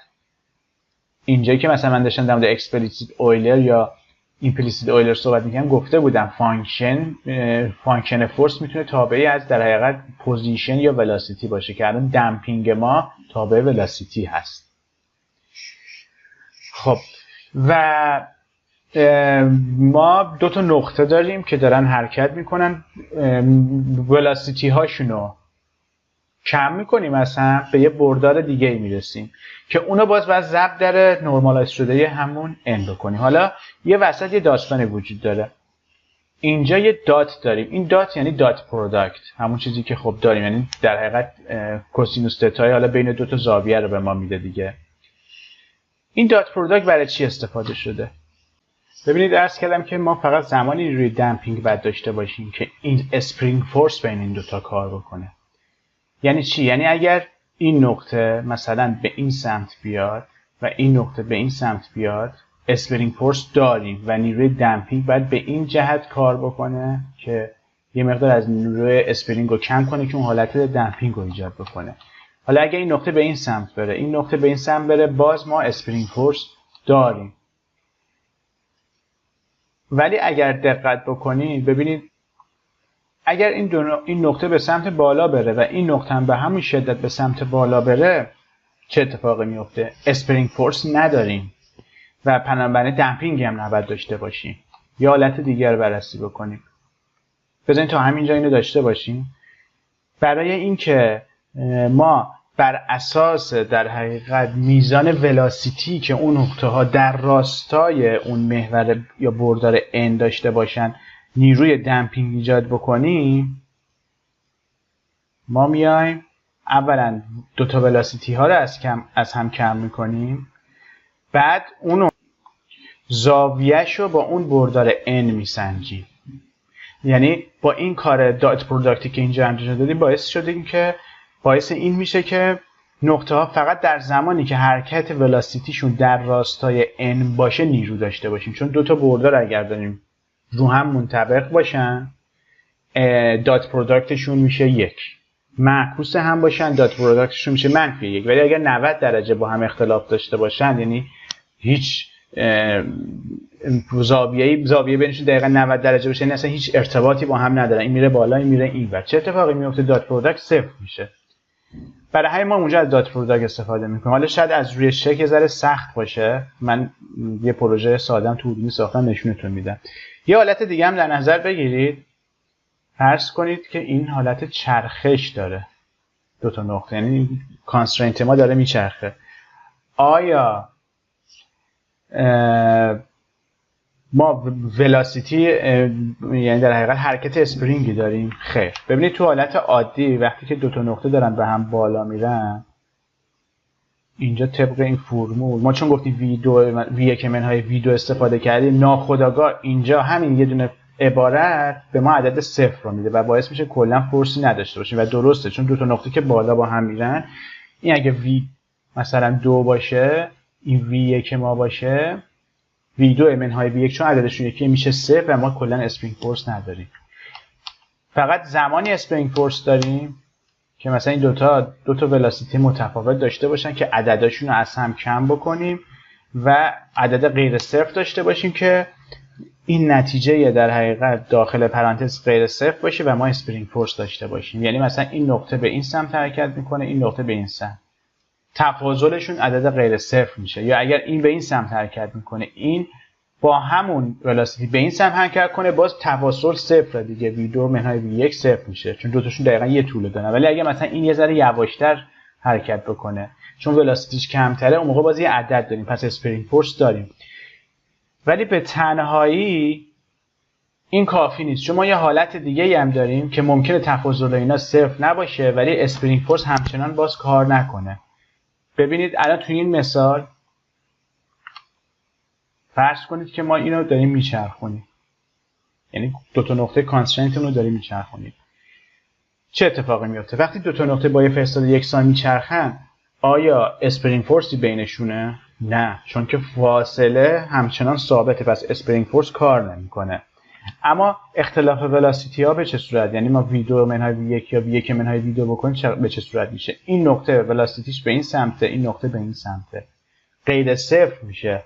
[SPEAKER 1] اینجایی که مثلا من داشتم در مورد اکسپلیسیت اویلر یا ایمپلیسیت اویلر صحبت می‌کردم گفته بودم فانکشن فورس میتونه تابعی از در حقیقت پوزیشن یا ولاسیتی باشه که الان دمپینگ ما تابع ولاسیتی هست. خب و ما 2 تا نقطه داریم که دارن حرکت میکنن، ولاسیتی هاشونو کم میکنیم مثلا به یه بردار دیگه ای میرسیم که اونو باز ضرب در نورمالایز شده همون N بکنیم. حالا یه وسط یه داستانی وجود داره. اینجا یه دات داریم. این دات یعنی دات پروداکت، همون چیزی که خب داریم، یعنی در حقیقت کوسینوس تتای حالا بین دو تا زاویه رو به ما میده دیگه. این دات پروداکت برای چی استفاده شده؟ ببینید عرض کردم که ما فقط زمانی روی دمپینگ باید داشته باشیم که این اسپرینگ فورس بین این دوتا کار بکنه. یعنی چی؟ یعنی اگر این نقطه مثلا به این سمت بیاد و این نقطه به این سمت بیاد، اسپرینگ فورس داریم و نیروی دمپینگ باید به این جهت کار بکنه که یه مقدار از نیروی اسپرینگ رو کم کنه که اون حالت دمپینگ رو ایجاد بکنه. حالا اگر این نقطه به این سمت بره، این نقطه به این سمت بره، باز ما اسپرینگ فورس داریم. ولی اگر دقت بکنید ببینید اگر این نقطه به سمت بالا بره و این نقطه هم به همین شدت به سمت بالا بره، چه اتفاقی میفته؟ اسپرینگ فورس نداریم و بنابراین دمپینگ هم نباید داشته باشیم. یه حالت دیگر بررسی بکنیم. بذارین تا همینجا اینو داشته باشیم. برای اینکه ما بر اساس در حقیقت میزان ولاسیتی که اون نقطه ها در راستای اون محور یا بردار N داشته باشن نیروی دمپینگ ایجاد بکنیم، ما میایم اولا دوتا ولاسیتی ها رو از هم کم میکنیم، بعد اونو زاویهش رو با اون بردار N میسنجیم. یعنی با این کار دات پروداکتی که اینجا انجام دادیم باعث این میشه که نقطه ها فقط در زمانی که حرکت ولاسیتیشون در راستای n باشه نیرو داشته باشیم. چون دوتا بردار اگر داریم رو هم منطبق باشن، دات پروداکتشون میشه 1. معکوس هم باشن، دات پروداکتشون میشه -1. ولی اگر 90 درجه با هم اختلاف داشته باشن، یعنی هیچ زاویه بینشون دقیقاً 90 درجه باشه، یعنی اصلا هیچ ارتباطی با هم ندارن، این میره بالا این میره اینور، چه اتفاقی میفته؟ دات پروداکت 0 میشه. برای همین ما اونجا از دات پروداکت استفاده میکنیم. حالا شاید از روی شک یه ذره سخت باشه، من یه پروژه ساده‌ام تو اودینی ساختم نشونتون میدم. یه حالت دیگه هم در نظر بگیرید. فرض کنید که این حالت چرخش داره، دو تا نقطه، یعنی کانسترینت ما داره میچرخه. آیا ما ولاسیتی یعنی در حقیقت حرکت اسپرینگی داریم؟ خیر. ببینید تو حالت عادی وقتی که دو تا نقطه دارن به هم بالا میرن، اینجا طبق این فرمول ما چون گفتیم V1 منهای V2 استفاده کردیم، ناخودآگاه اینجا همین یه دونه عبارت به ما عدد 0 رو میده و باعث میشه کلا فورسی نداشته باشیم. و درسته، چون دو تا نقطه که بالا با هم میرن، این اگه V مثلا 2 باشه، این V1 ما باشه، V2 منهای V1 چون عددشون یکی میشه 0 و ما کلا اسپرینگ فورس نداریم. فقط زمانی اسپرینگ فورس داریم که مثلا این دو تا ولاسیتی متفاوت داشته باشن که عددشون رو از هم کم بکنیم و عدد غیر صفر داشته باشیم که این نتیجه در حقیقت داخل پرانتز غیر صفر باشه و ما اسپرینگ فورس داشته باشیم. یعنی مثلا این نقطه به این سمت حرکت میکنه، این نقطه به این سمت، تفاضلشون عدد غیر صفر میشه. یا اگر این به این سمت حرکت میکنه، این با همون ولاسیتی به این سمت حرکت کنه، باز تفاضل صفر دیگه، V2 منهای V1 صفر میشه، چون دوتاشون دقیقا یه طول دارن. ولی اگر مثلا این یه ذره یواشتر حرکت بکنه چون ولاسیتیش کمتره، اون موقع باز یه عدد داریم، پس اسپرینگ فورس داریم. ولی به تنهایی این کافی نیست، چون ما یه حالت دیگه هم داریم که ممکنه تفاضل اینا صفر نباشه ولی اسپرینگ فورس همچنان باز کار نکنه. ببینید الان توی این مثال فرض کنید که ما اینو داریم میچرخونیم، یعنی دو تا نقطه کانسترینتمون رو داریم میچرخونیم. چه اتفاقی میفته وقتی دو تا نقطه با یه فاصله یکسان میچرخن؟ آیا اسپرینگ فورسی بینشونه؟ نه، چون که فاصله همچنان ثابته، پس اسپرینگ فورس کار نمیکنه. اما اختلاف ولاسیتی ها به چه صورت؟ یعنی ما V2 منهای V1 یا V1 منهای V2 بکنیم به چه صورت میشه؟ این نقطه ولاسیتیش به این سمته، این نقطه به این سمته، غیر صفر میشه.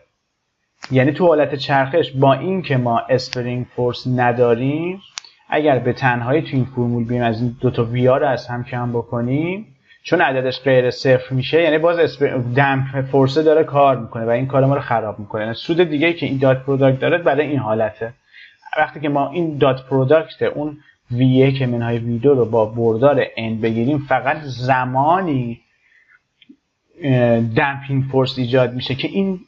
[SPEAKER 1] یعنی تو حالت چرخش با این که ما اسپرینگ فورس نداریم، اگر به تنهایی تو این فرمول بیایم از این دو تا وی ها رو از هم کم بکنیم، چون عددش غیر صفر میشه، یعنی باز دمپ فورس داره کار میکنه و این کار ما رو خراب میکنه. یعنی سود دیگه که این دات پروداکت داره برای این حالته. وقتی که ما این دات پروداکت اون V1 منهای V2 رو با بردار N بگیریم، فقط زمانی دمپینگ فورس ایجاد میشه که این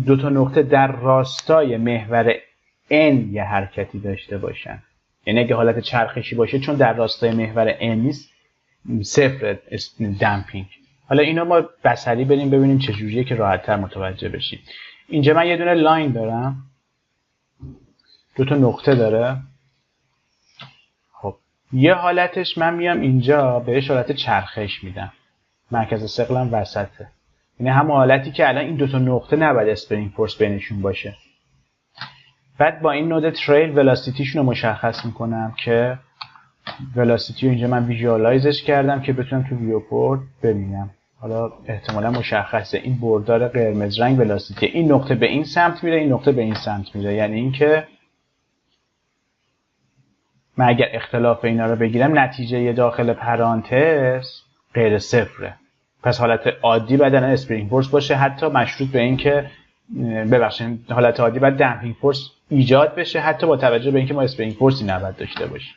[SPEAKER 1] دو تا نقطه در راستای محور n یه حرکتی داشته باشن. یعنی اگه حالت چرخشی باشه چون در راستای محور n نیست صفر دمپینگ. حالا اینو ما بصری بریم ببینیم چجوریه که راحت‌تر متوجه بشیم. اینجا من یه دونه لاین دارم، دو تا نقطه داره. خب یه حالتش من میام اینجا بهش حالت چرخش میدم، مرکز ثقلم وسطه. یعنی همون حالتی که الان این دو تا نقطه نباید اسپرینگ فورس بینشون باشه. بعد با این نود تریل ولاسیتیشون رو مشخص میکنم که ولاسیتی رو اینجا من ویژوالایزش کردم که بتونم تو ویوپورت ببینم. حالا احتمالا مشخصه این بردار قرمز رنگ ولاسیتی، این نقطه به این سمت میره، این نقطه به این سمت میره. یعنی اینکه من اگر اختلاف اینا رو بگیرم نتیجه داخل پرانتز غیر صفره. پس حالت عادی باید اسپرینگ فورس باشه، حتی مشروط به این که ببخشید حالت عادی باید دمپینگ فورس ایجاد بشه، حتی با توجه به اینکه ما اسپرینگ فورسی نباید داشته باشیم.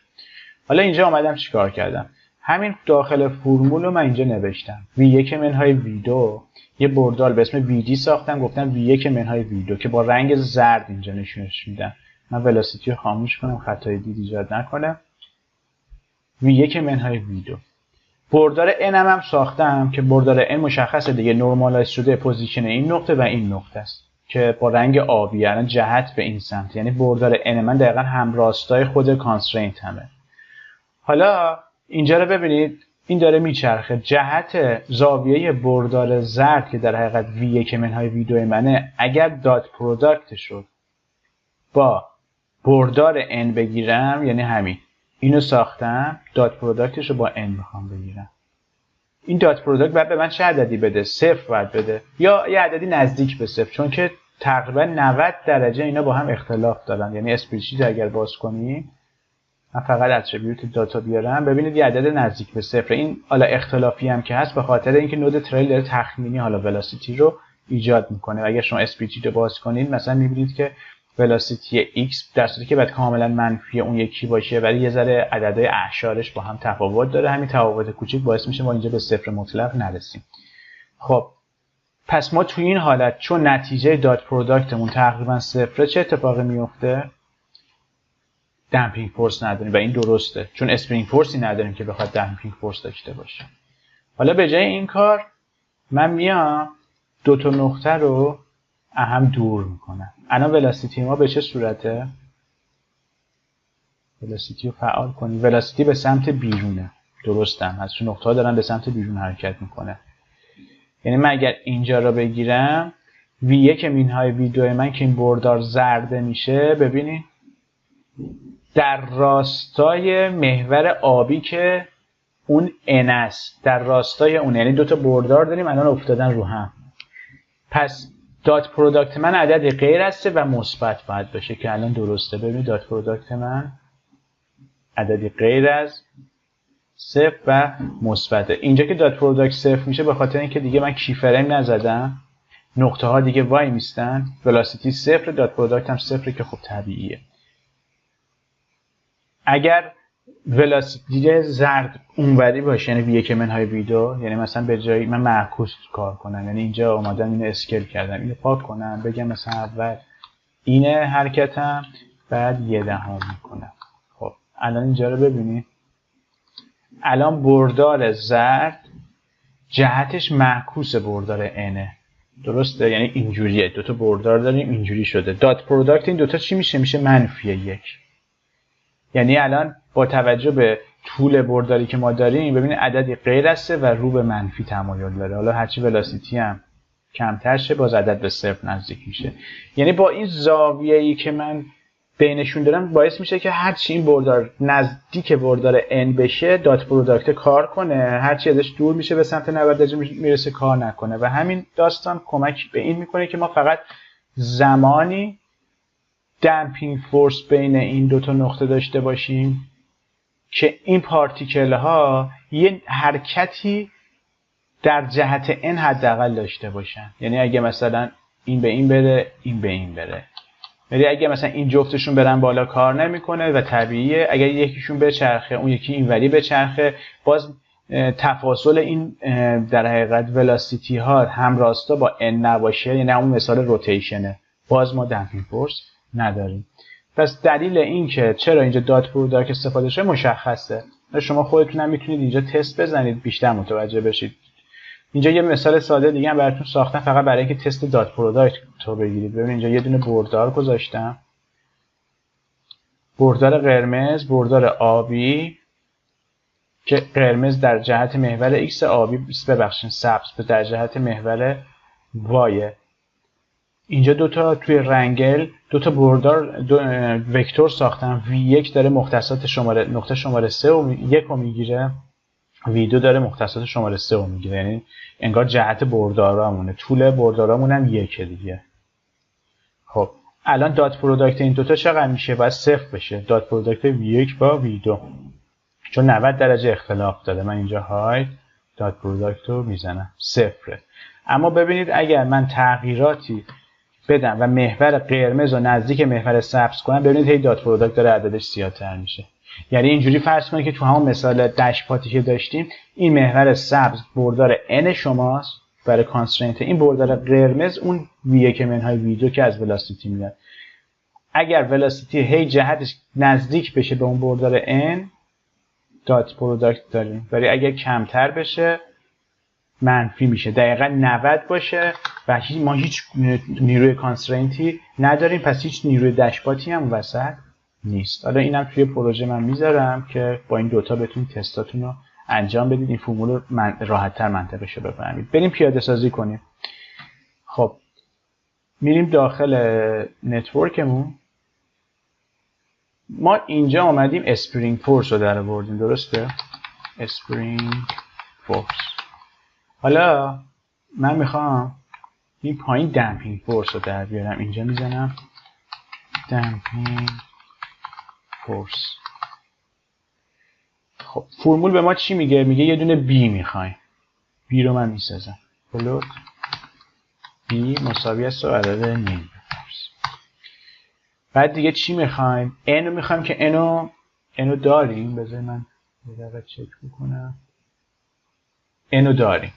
[SPEAKER 1] حالا اینجا اومدم چیکار کردم؟ همین داخل فرمول رو من اینجا نوشتم V1 منهای V2، یه بردال به اسم VD ساختم، گفتم V1 منهای V2 که با رنگ زرد اینجا نشونش میدم. من ولاسیتی رو خاموش کنم خطای دید ایجاد نکنه. V1 منهای V2 بردار n هم ساختم که بردار n مشخصه دیگه، نورمالایز شده پوزیشن این نقطه و این نقطه است که با رنگ آبی، یعنی جهت به این سمت. یعنی بردار n من دقیقاً هم راستای خود کانسترینت همه. حالا اینجا رو ببینید، این داره میچرخه، جهت زاویه بردار زرد که در حقیقت V1 منهای V2 منه، اگر دات پروداکت شد با بردار n بگیرم، یعنی همین اینو ساختم، دات پروداکتش رو با n میخوام بگیرم. این دات پروداکت باید به من چه عددی بده؟ صفر باید بده، یا یه عددی نزدیک به صفر، چون که تقریبا 90 درجه اینا با هم اختلاف دارن. یعنی اسپریدشیت اگر باز کنی، من فقط اتریبیوت داتا بیارم، ببینید یه عدد نزدیک به صفر. این حالا اختلافی هم که هست به خاطر اینکه نود تریل داره تخمینی حالا ولاسیتی رو ایجاد میکنه. و اگر شما اسپریدشیت رو باز کنید مثلا میبینید که ولاسیتی x در صورتی که باید کاملا منفی اون یکی باشه، ولی یه ذره عددهای اعشارش با هم تفاوت داره. همین تفاوت کوچیک باعث میشه ما اینجا به صفر مطلق نرسیم. خب پس ما توی این حالت چون نتیجه دات پروداکتمون تقریبا صفره، چه اتفاقی میفته؟ دمپینگ فورس نداریم و این درسته، چون اسپرینگ فورسی نداریم که بخواد دمپینگ فورس داشته باشه. حالا به جای این کار من میام دو تا نقطه رو هم دور میکنم. الان ولاسیتی ما به چه صورته؟ ولاسیتی رو فعال کنیم. ولاسیتی به سمت بیرونه، درستم از چون نقطه ها دارن به سمت بیرون حرکت میکنه. یعنی من اگر اینجا رو بگیرم V1 منهای V2 من که این بردار زرده میشه، ببینید در راستای محور آبی که اون n است، در راستای اون، یعنی دو تا بردار داریم الان افتادن رو هم. پس دات پروداکت من عدد غیر است و مثبت باید باشه که الان درسته. ببینید دات پروداکت من عددی غیر از صفر و مثبته. اینجا که دات پروداکت صفر میشه به خاطر اینکه دیگه من کی فریم نزدم، نقطه ها دیگه وای میستن، ولاسیتی صفر، دات پروداکت هم صفره که خب طبیعیه. اگر ولاسیتی زرد اونوری باشه، یعنی V1 منهای V2، یعنی مثلا به جای من معکوس کار کنم، یعنی اینجا اومدم اینو اسکیل کردم، اینو پاک کنم، بگم مثلا اول اینه حرکتم، بعد 0.1 میکنم. خب الان اینجا رو ببینید، الان بردار زرد جهتش معکوس بردار n، درسته؟ یعنی اینجوریه، دوتا بردار داریم اینجوری شده. دات پروداکت این دوتا چی میشه؟ میشه -1. یعنی الان با توجه به طول برداری که ما داریم ببینید عددی غیر است و رو به منفی تمایل داره. حالا هرچی ولاسیتی هم کمتر شه باز عدد به صفر نزدیک میشه. یعنی با این زاویه‌ای که من بینشون دارم باعث میشه که هرچی این بردار نزدیک بردار n بشه دات پروداکت کار کنه، هرچی ازش دور میشه به سمت 90 درجه میرسه کار نکنه. و همین داستان کمک به این میکنه که ما فقط زمانی دمپینگ فورس بین این دو تا نقطه داشته باشیم که این پارتیکل ها یه حرکتی در جهت n حداقل داشته باشن. یعنی اگه مثلا این به این بره، این به این بره، یعنی اگه مثلا این جفتشون برن بالا کار نمیکنه و طبیعیه. اگر یکیشون بچرخه اون یکی اینوری بچرخه، باز تفاصل این در حقیقت ولاسیتی ها هم راستا با n نباشه، یعنی همون مثال روتیشنه، باز ما دمپینگ فورس نداریم. پس دلیل این که چرا اینجا دات پروداکت استفاده شده مشخصه. شما خودتون هم میتونید اینجا تست بزنید بیشتر متوجه بشید. اینجا یه مثال ساده دیگه هم براتون ساختم فقط برای اینکه تست دات پروداکت رو بگیرید. ببینید اینجا یه دونه بردار گذاشتم. بردار قرمز، بردار آبی که قرمز در جهت محور x، آبی سبز در جهت محور y. اینجا دوتا توی رنگل دوتا بردار وکتور ساختم. v1 داره مختصات شماره نقطه شماره 3 و 1 رو میگیره، v2 داره مختصات شماره 3 رو میگیره. یعنی انگار جهت بردارامونه، طول بردارامون هم 1 دیگه. خب الان دات پروداکت این دوتا چقدر میشه؟ باید 0 بشه. دات پروداکت v1 با v2 چون 90 درجه اختلاف داره. من اینجا هاید دات پروداکت رو میزنم 0. اما ببینید اگر من تغییراتی بدم و محور قرمز رو نزدیک محور سبز کنم، ببینید هی دات پروداکت داره عددش زیادتر میشه. یعنی اینجوری فرض کنید که تو همون مثال دشپاتی که داشتیم این محور سبز بردار n شماست برای کانسترینت، این بردار قرمز اون v1 منهای v2 که از ولاسیتی میاد. اگر ولاسیتی هی جهتش نزدیک بشه به اون بردار n دات پروداکت داریم، ولی اگر کمتر بشه منفی میشه. دقیقا 90 باشه و ما هیچ نیروی کانسترینتی نداریم، پس هیچ نیروی دشپاتی هم وسط نیست. حالا اینم توی پروژه من میذارم که با این دوتا بتونید تستاتون رو انجام بدید، این فرمول رو راحت تر منطقش رو بفهمید. بریم پیاده سازی کنیم. خب میریم داخل نتورکمون. ما اینجا آمدیم اسپرینگ فورس رو در آوردیم، درسته؟ اسپرینگ فورس. حالا من میخوام این پایین دمپینگ فورس رو در بیارم. اینجا میزنم دمپینگ فورس. خب فرمول به ما چی میگه؟ میگه یه دونه بی میخوایم. بی رو من میسازم. فلوت بی مساوی است با عدد نیم. بعد دیگه چی میخوایم؟ n رو میخوایم که n رو داریم. بذار من یه دقیقه چک بکنم. n رو داریم.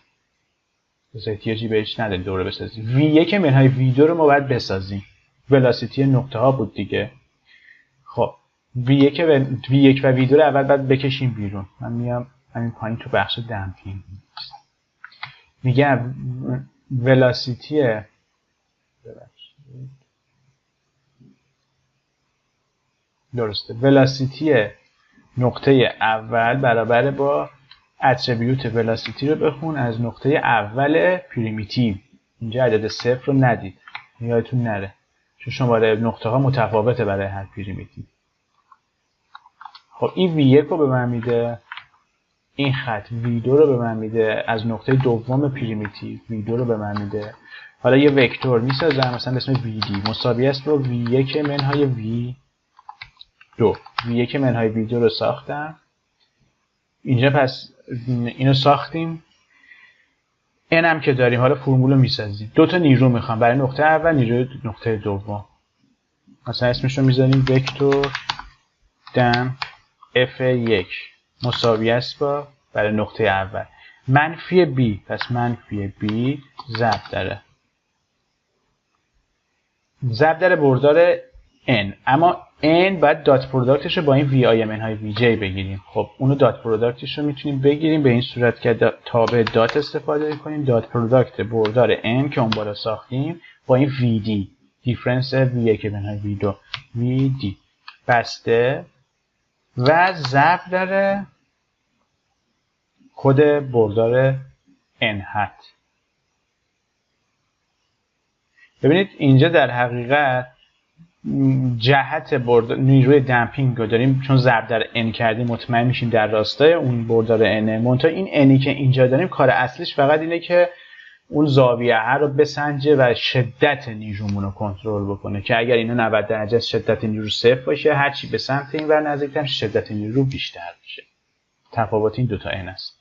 [SPEAKER 1] بذار احتیاجی بهش نداریم دوره بسازیم. v1 منهای v2 رو ما باید بسازیم. ولاسیتی نقطه ها بود دیگه. خب v1 و v2 رو اول باید بکشیم بیرون. من میام همین پایین تو بخش دمپینگ میگم ولاسیتی درسته. ولاسیتی نقطه اول برابر با اتریبیوت ولاسیتی رو بخون از نقطه اول پریمیتیو. اینجا عدد 0 رو ندید، یادتون نره چون شماره نقطه ها متفاوته برای هر پریمیتیو. خب این v1 رو به من میده، این خط v2 رو به من میده، از نقطه دوم پریمیتیو v2 رو به من میده. حالا یه وکتور میسازم مثلا به اسم vd مساوی است با v1 منهای v2. v1 منهای v2 رو ساختم. اینجا پس اینو ساختیم. n هم که داریم. حالا فرمول رو میسازیم. دو تا نیرو میخوام برای نقطه اول، نیروی نقطه دوم. مثلا اسمش رو میذاریم وکتور دم f1 مساوی است با برای نقطه اول منفی b. پس منفی b ضرب در بردار n. اما n باید دات پروداکتش رو با این vi منهای vj بگیریم. خب اونو دات پروداکتش رو میتونیم بگیریم به این صورت که تابع دات استفاده کنیم. دات پروداکت بردار n که اون بالا ساختیم با این vd دیفرنس v1 منهای v2 vd بسته و ضرب در خود بردار n هات. ببینید اینجا در حقیقت جهت نیروی دمپینگ رو داریم چون ضرب در n کردیم مطمئن میشیم در راستای اون بردار n. منتها این nی که اینجا داریم کار اصلیش فقط اینه که اون زاویه ها رو بسنجه و شدت نیرومون رو کنترل بکنه که اگر اینا 90 درجه شدت نیرو 0 باشه، هرچی به سمت این ور نزدیکتر شدت نیرو بیشتر میشه. تفاوت این دوتا n است.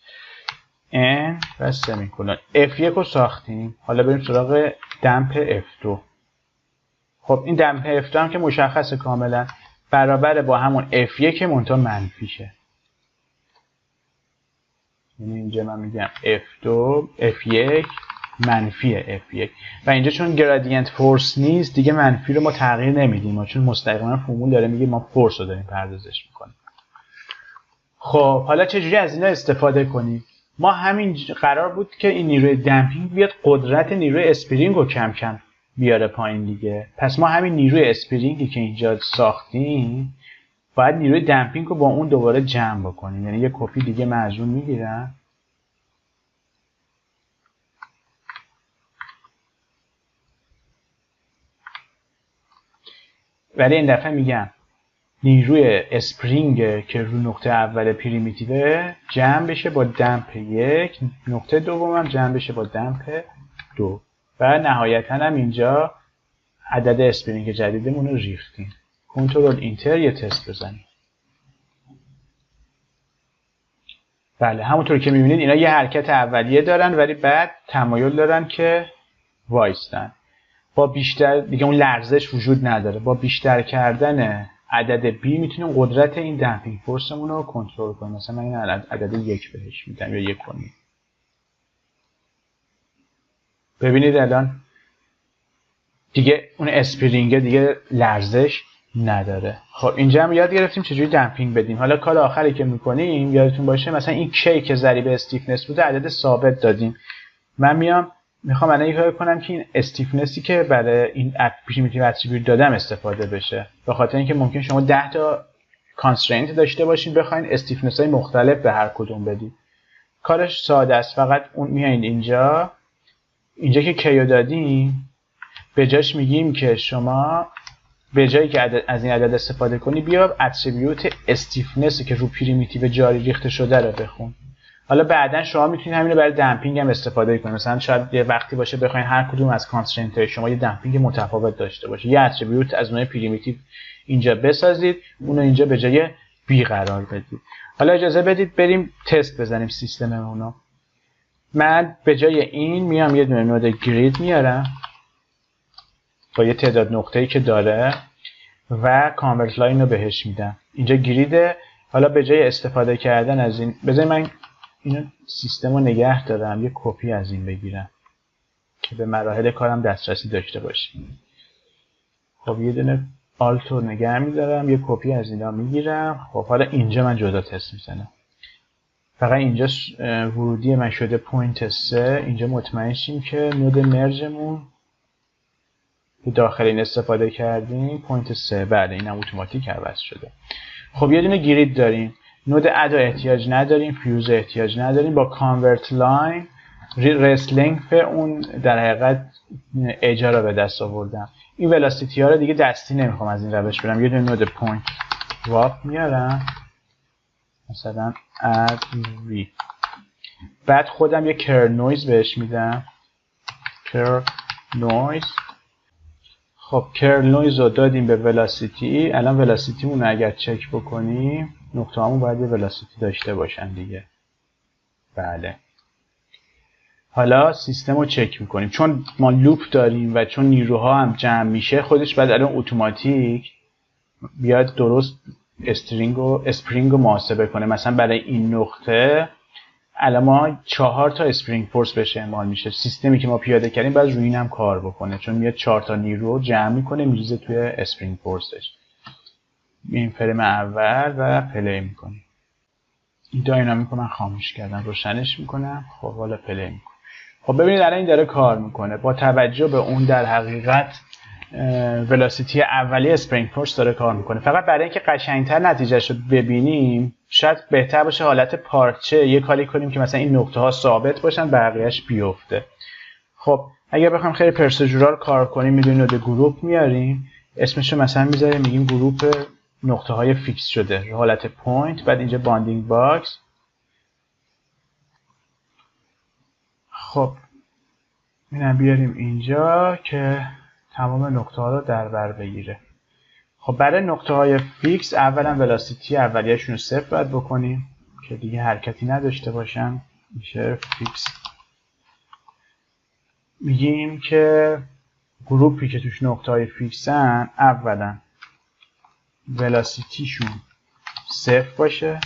[SPEAKER 1] n و سمیکولون. f1 رو ساختیم. حالا بریم سراغ دمپ f2. خب این دمپ f2 هم که مشخصه کاملا برابر با همون f1 منتها منفیشه. یعنی اینجا من میگم f2 f1 منفی F1 و اینجا چون گرادینت فورس نیست دیگه منفی رو ما تغییر نمیدیم چون مستقیما فرمول داره میگه ما فورس رو داریم پردازش میکنیم. خب حالا چجوری از اینا استفاده کنیم؟ ما همین قرار بود که این نیروی دمپینگ بیاد قدرت نیروی اسپرینگ رو کم کم بیاره پایین دیگه. پس ما همین نیروی اسپرینگی که اینجا ساختیم باید نیروی دمپینگ رو با اون دوباره جمع بکنیم. یعنی یه کپی دیگه من از اون میگیرم ولی این دفعه میگم نیروی اسپرینگ که رو نقطه اول پریمیتیو جمع بشه با دمپ 1 نقطه دومم جمع بشه با دمپ 2 و نهایتا هم اینجا عدد اسپرینگ جدیدمون رو ریختیم. کنترل اینتر یه تست بزنیم. بله همونطور که میبینید اینا یه حرکت اولیه دارن ولی بعد تمایل دارن که وایستن. با بیشتر دیگه اون لرزش وجود نداره. با بیشتر کردن عدد B میتونیم قدرت این دمپینگ فورسمون رو کنترل کنیم. مثلا من این عدد 1 بهش میدم یا 1 کنیم. ببینید الان دیگه اون اسپرینگ دیگه لرزش نداره. خب اینجا هم یاد گرفتیم چجوری دمپینگ بدیم. حالا کار آخری که میکنیم یادتون باشه مثلا این کی که ضریب استیفنس بوده عدد ثابت دادیم. من میخوام الان یه کار کنم که این استیفنسی که برای این پریمیتیو اتریبیوت دادم استفاده بشه. به خاطر اینکه ممکن شما 10 تا کانسترینت داشته باشین بخواین استیفنس های مختلف به هر کدوم بدید. کارش ساده است. فقط اون میایین اینجا که کیو دادیم به جاش میگیم که شما به جایی که از این عدد استفاده کنی بیا اتریبیوت استیفنس که رو پریمیتیو جاری ریخته شده رو بخون. حالا بعداً شما میتونید همین رو برای دمپینگ هم استفاده کنید. مثلا شاید یه وقتی باشه بخواید هر کدوم از کانسترینت های شما یه دمپینگ متفاوت داشته باشه. یه اتریبیوت از نوع پریمیتیو اینجا بسازید، اون رو اینجا به جای B قرار بدید. حالا اجازه بدید بریم تست بزنیم سیستممون رو. من به جای این میام یه دونه نود گرید میارم با یه تعداد نقطه‌ای که داره و کانورت لاین رو بهش میدم. اینجا گریده. حالا به جای استفاده کردن از این بذارید من اینو سیستم رو نگه دارم یه کپی از این بگیرم که به مراحل کارم دسترسی داشته باشیم. خب یه دونه آلت رو نگه میدارم یه کپی از اینا میگیرم. خب حالا اینجا من جدا تست میزنم. فقط اینجا ورودی من شده پوینت 3. اینجا مطمئن شیم که نود مرجمون که داخل این استفاده کردیم پوینت 3. بله اینم اتوماتیک عوض شده. خب یه دونه گرید داریم. نود ادا احتیاج نداریم، فیوز احتیاج نداریم. با کانورت لاین ریست لنگث اون در حقیقت اجا رو به دست آوردم. این ولاسیتی ها رو دیگه دستی نمیخوام از این روش برم. یه دونه نود پوینت واپ میارم مثلا اد وی. بعد خودم یه کرل نویز بهش میدم. کرل نویز. خب کرل نویز رو دادیم به ولاسیتی. الان ولاسیتی مون اگر چک بکنیم نقطه همون باید یه ولاسیتی داشته باشن دیگه. بله. حالا سیستم رو چک میکنیم. چون ما لوپ داریم و چون نیروها هم جمع میشه خودش باید الان اتوماتیک بیاد درست اسپرینگ رو محاسبه کنه. مثلا برای این نقطه الان ما 4 تا اسپرینگ فورس بهش اعمال میشه. سیستمی که ما پیاده کردیم باید روی این هم کار بکنه چون میاد 4 تا نیرو جمع میکنه میریزه توی اسپرینگ فورسش. این فریم اول و پلی میکنیم. این داینامیک رو من خاموش کردم روشنش میکنم. خب حالا پلی میکنم. خب ببینید الان این داره کار میکنه. با توجه به اون در حقیقت ولاسیتی اولیه اسپرینگ فورس داره کار میکنه. فقط برای اینکه قشنگتر نتیجهش رو ببینیم شاید بهتر باشه حالت پارچه یه کاری کنیم که مثلا این نقطه ها ثابت باشن بقیه‌اش بیفته. خب اگر بخوایم خیلی پرسیجورال کار کنیم میدونیم نود گروپ میاریم اسمش رو مثلا میذاریم میگیم گروپ نقطه های فیکس شده حالت پوینت. بعد اینجا باندینگ باکس. خب اینم بیاریم اینجا که تمام نقطه ها رو در بر بگیره. خب برای نقطه های فیکس اولا ولاسیتی اولیه‌شون رو 0 باید بکنیم که دیگه حرکتی نداشته باشن. میشه فیکس. میگیم که گروپی که توش نقطه های فیکسن اولا ولاسیتیشون 0 باشه.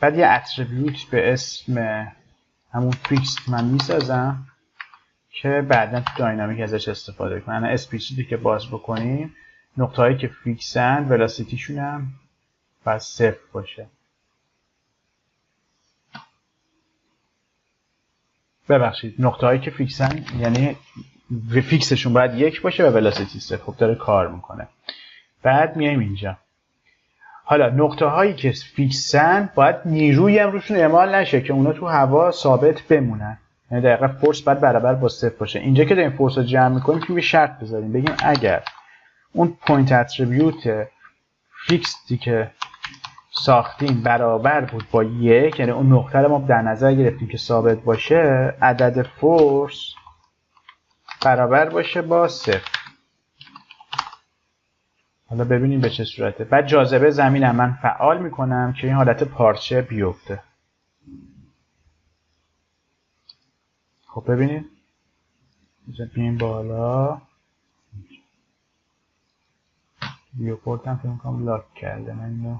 [SPEAKER 1] بعد یه اتریبیوت به اسم همون فیکس من میسازم که بعدا تو داینامیک ازش استفاده کنیم. اسپیچی که باز بکنیم نقطه هایی که فیکسن ولاسیتیشون هم باید 0 باشه. ببخشید نقطه هایی که فیکسن یعنی فیکسشون باید 1 باشه و ولاسیتی 0. خب داره کار میکنه. بعد میایم اینجا. حالا نقطه هایی که فیکسن باید نیرویی هم روشون اعمال نشه که اونا تو هوا ثابت بمونن. یعنی دقیقاً فورس باید برابر با 0 باشه. اینجا که داریم فورس رو جمع میکنیم که یه شرط بذاریم بگیم اگر اون پوینت اتریبیوت فیکسی که ساختیم برابر بود با 1، یعنی اون نقطه رو ما در نظر گرفتیم که ثابت باشه، عدد فورس برابر باشه با 0. حالا ببینیم به چه صورته. بعد جاذبه زمین هم من فعال میکنم که این حالت پارچه بیفته. خب ببینید بیایم بالا. ویوپورت هم فکر می‌کنم لاک کرده. من اینو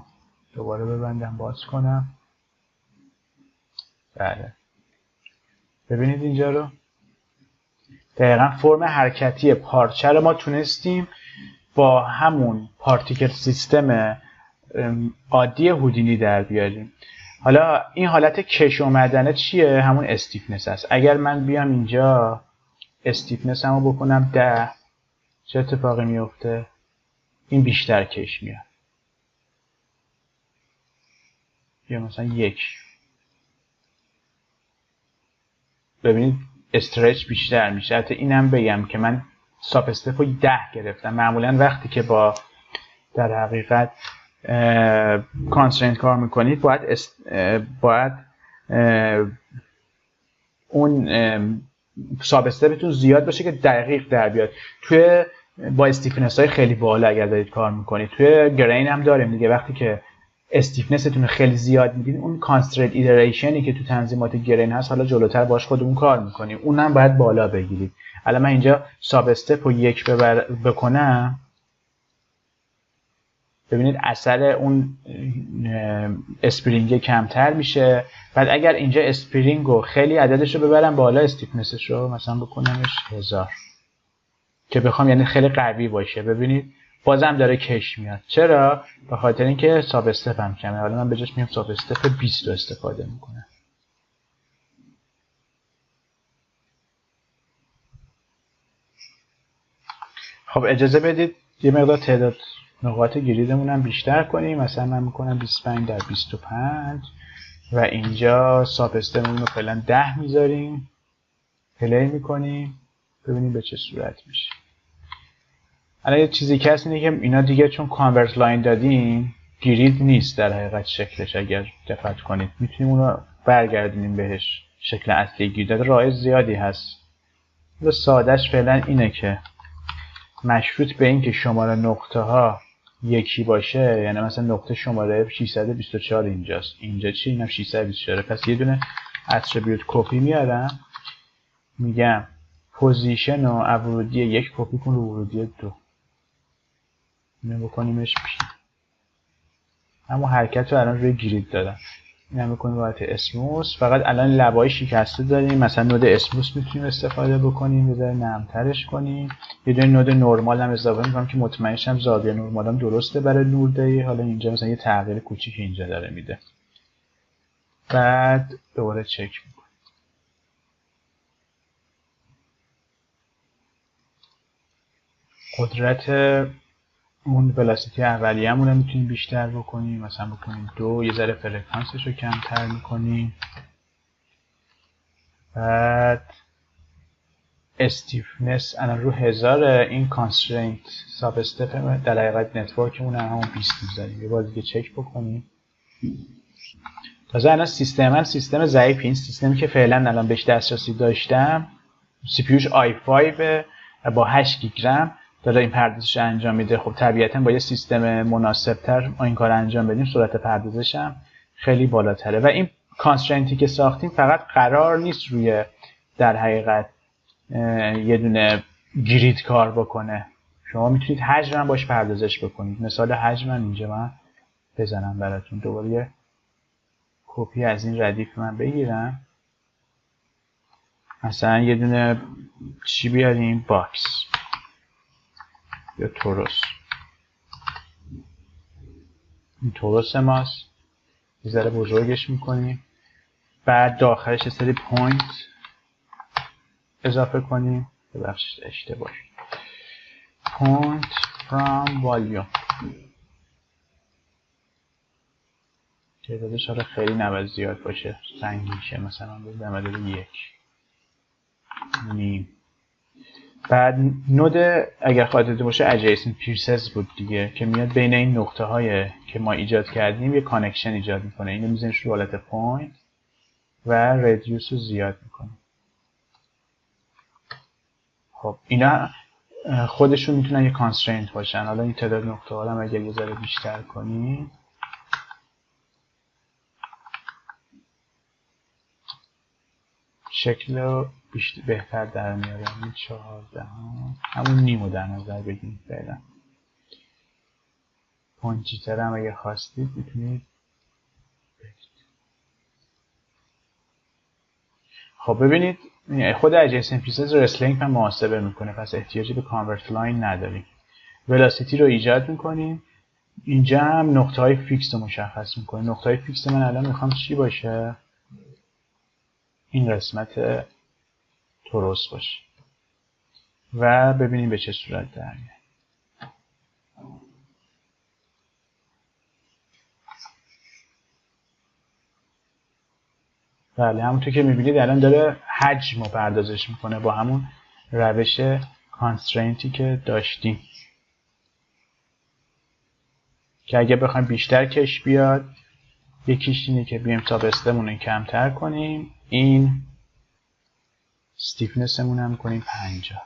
[SPEAKER 1] دوباره ببندم باز کنم. بله ببینید اینجا رو دقیقا فرم حرکتی پارچه رو ما تونستیم با همون پارتیکل سیستم عادی هودینی در بیاریم. حالا این حالت کش اومدنه چیه؟ همون استیفنس است. اگر من بیام اینجا استیفنس همو بکنم 10، چه اتفاقی میفته؟ این بیشتر کش میاد. یا مثلا 1. ببینید استرچ بیشتر میشه. حتی اینم بگم که من ساب استپ رو 10 گرفتم. معمولا وقتی که با در حقیقت کانسترینت کار میکنید باید اون ساب استپتون زیاد باشه که دقیق در بیاد. توی با استیفنس های خیلی بالا اگر دارید کار میکنید، توی گرین هم داریم دیگه، وقتی که استیفنستون خیلی زیاد میدین اون کانسترینت ایتریشنی که تو تنظیمات گرین هست حالا جلوتر باش خودمون کار میکنیم اونم باید بالا بگیرید. الان من اینجا ساب استپ رو 1 بکنم، ببینید اثر اون اسپرینگ کمتر میشه. بعد اگر اینجا اسپرینگ رو خیلی عددش رو ببرم بالا، استیفنسش رو مثلا بکنمش 1000 که بخوام یعنی خیلی قوی باشه، ببینید بازم داره کش میاد. چرا؟ به خاطر اینکه ساب استپ هم کمه. حالا من به جاش میام ساب استپ 20 رو استفاده میکنم. خب اجازه بدید یه مقدار تعداد نقاط گریدمون هم بیشتر کنیم. مثلا من میکنم 25 در 25 و اینجا ساب استپمون رو فعلا 10 میذاریم. پلی میکنیم ببینیم به چه صورت میشه. الان یه چیزی که هست اینه که اینا دیگه چون کانورت لاین دادیم گرید نیست در حقیقت شکلش. اگر دقت کنید میتونیم اون رو برگردونیم بهش شکل اصلی گرید. راه زیادی هست. و سادهش فعلا اینه که مشروط به این که شماره نقطه ها یکی باشه، یعنی مثلا نقطه شماره 624 اینجاست، اینجا چی؟ اینم 624. پس یه دونه اتریبیوت کپی میارم، میگم پوزیشن و ورودی 1 کپی کن رو ورودی 2. اینو بکنیمش پی. اما حرکت رو الان روی گرید دادم. اینو بکنیم باید اسموس. فقط الان لبای شکسته داریم، مثلا نود اسموس میتونیم استفاده بکنیم، یه ذره نرمترش کنیم. یه دونه نود نرمال هم اضافه میکنم که مطمئن شم زاویه نرمالم درسته برای نوردهی. حالا اینجا مثلا یه تغییر کوچیک اینجا داره میده. بعد دوباره چک میکنم. قدرت اون ولاسیتی اولیه‌مون رو میتونیم بیشتر بکنیم، مثلا بکنیم 2. یه ذره فرکانسش رو کمتر میکنیم. بعد استیفنس الان رو 1000. این کانسترینت ساب استپ در حقیقت نتورکمون همون 20 میذاریم. یه بار دیگه چک بکنیم. تازه الان سیستم ضعیفی. این سیستمی که فعلا الان بهش دسترسی داشتم سی پی یوش i5 با 8 گیگ رم داره این پردازش انجام میده. خب طبیعتا با یه سیستم مناسبتر ما این کار انجام بدیم سرعت پردازش هم خیلی بالاتره. و این کانسترینتی که ساختیم فقط قرار نیست روی در حقیقت یه دونه گرید کار بکنه. شما میتونید حجم هم باش پردازش بکنید. مثال حجم من اینجا من بزنم براتون. دوباره یه کپی از این ردیف من بگیرم. مثلا یه دونه چی بیاریم، باکس یا توروس. این توروس ماست، یه ذره بزرگش میکنیم. بعد داخلش یه سری پوینت اضافه کنیم. ببخشید اشتباه شد. point from volume. تعدادش حالا خیلی نباید زیاد باشه، سنگین شه، مثلا به 1 نیم. بعد نود اگر خاطرتون باشه adjacent pieces بود دیگه، که میاد بین این نقطه های که ما ایجاد کردیم یه کانکشن ایجاد میکنه. اینو میزنیم رو حالت پوینت و رادیوس رو زیاد میکنه. خب اینا خودشون میتونن یه کانسترینت باشن. حالا این تعداد نقطه ها رو اگر یه ذره بیشتر کنیم، شکل رو بهتر در میاره. این 14 همون نیمو در نظر بگیرید. فعلا پوینتیتر هم اگه خواستید میتونید بگید. خب ببینید خود adjacent pieces رسلینگ هم محاسبه میکنه، پس احتیاجی به کانورت لاین نداریم. ولاسیتی رو ایجاد میکنیم. اینجا هم نقطه های فیکس رو مشخص میکنه. نقطه های فیکس من الان میخوام چی باشه؟ این قسمت توروس باشه و ببینیم به چه صورت در میاد. بله همونطور که میبینید الان داره حجم رو پردازش میکنه با همون روش کانسترینتی که داشتیم، که اگه بخوایم بیشتر کش بیاد، یکیش اینه که بیایم تا بستمون رو کمتر کنیم، این استیفنسمون هم کنیم 50.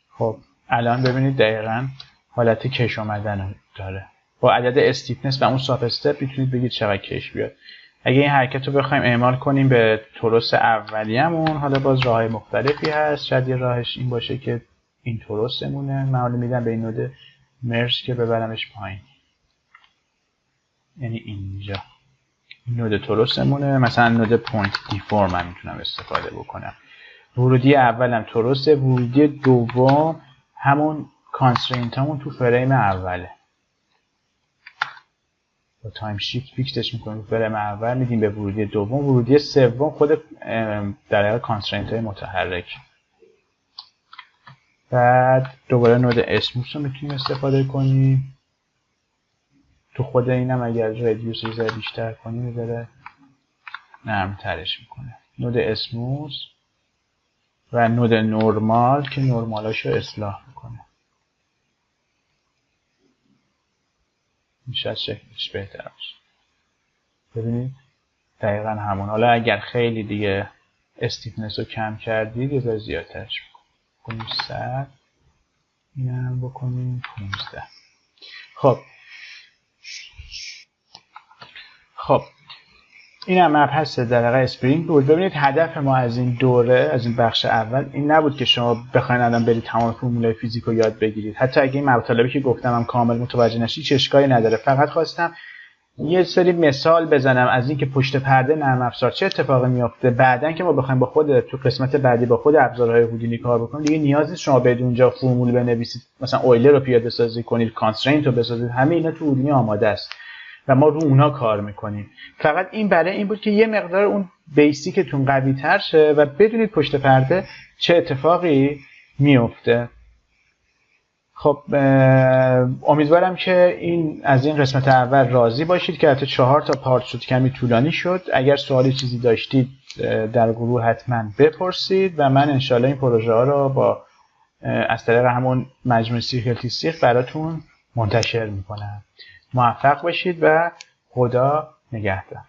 [SPEAKER 1] خب الان ببینید دقیقاً حالت کش آمدن داره. با عدد استیفنس و اون ساب استپ میتونید بگید چقدر کش بیاد. اگه این حرکت رو بخوایم اعمال کنیم به توروس اولیه‌مون، حالا باز راه‌های مختلفی هست. شاید یه راهش این باشه که این توروسمونه، من حالا میدم به این نود مرج که ببرمش پایین، یعنی اینجا این نود توروسمونه. مثلا نود پوینت دیفورم من میتونم استفاده بکنم. ورودی اولم توروسه، ورودی دوم همون کانسترینت همون تو فریم اوله. با تایم شیفت فیکسش میکنیم فریم اول، میدیم به ورودی دوم. ورودی سوم خود در واقع کانسترینت های متحرک. بعد دوباره نود اسموس رو میتونیم استفاده کنیم. تو خود اینم اگر رادیوس رو بیشتر کنیم داره نرمترش میکنه. نود اسموس و نود نورمال که نورمالاشو اصلاح میکنه. شاید شکلش بهتر باشه. ببینید دقیقا همون. حالا اگر خیلی دیگه استیفنس رو کم کردید یه ذره زیادترش بکنیم 100. این هم بکنیم 15. خب این هم مبحث در واقع اسپرینگ بود. ببینید هدف ما از این دوره، از این بخش اول این نبود که شما بخواید الان برید تمام فرمولای فیزیک رو یاد بگیرید. حتی اگه این مطالبی که گفتم هم کامل متوجه نشید چه اشکالی نداره. فقط خواستم یه سری مثال بزنم از اینکه پشت پرده نرم افزار چه اتفاقی میفته. بعدن که ما بخوایم با خود تو قسمت بعدی با خود ابزارهای هودینی کار بکنیم، دیگه نیازی نیست شما برید اونجا فرمول بنویسید، مثلا اویلر رو پیاده سازی کنید، کانسترینت رو بسازید. همه اینا تو هودینی آماده است و ما رو اونا کار میکنیم. فقط این برای این بود که یه مقدار اون بیسیکتون قوی تر شه و بدونید پشت پرده چه اتفاقی میفته. خب امیدوارم که از این قسمت اول راضی باشید که حتی 4 تا پارت شد، کمی طولانی شد. اگر سوالی چیزی داشتید در گروه حتما بپرسید و من انشالله این پروژه ها رو با از طریق همون مجموعه سیخ سیخ براتون منتشر میکنم. موفق باشید و خدا نگهدار.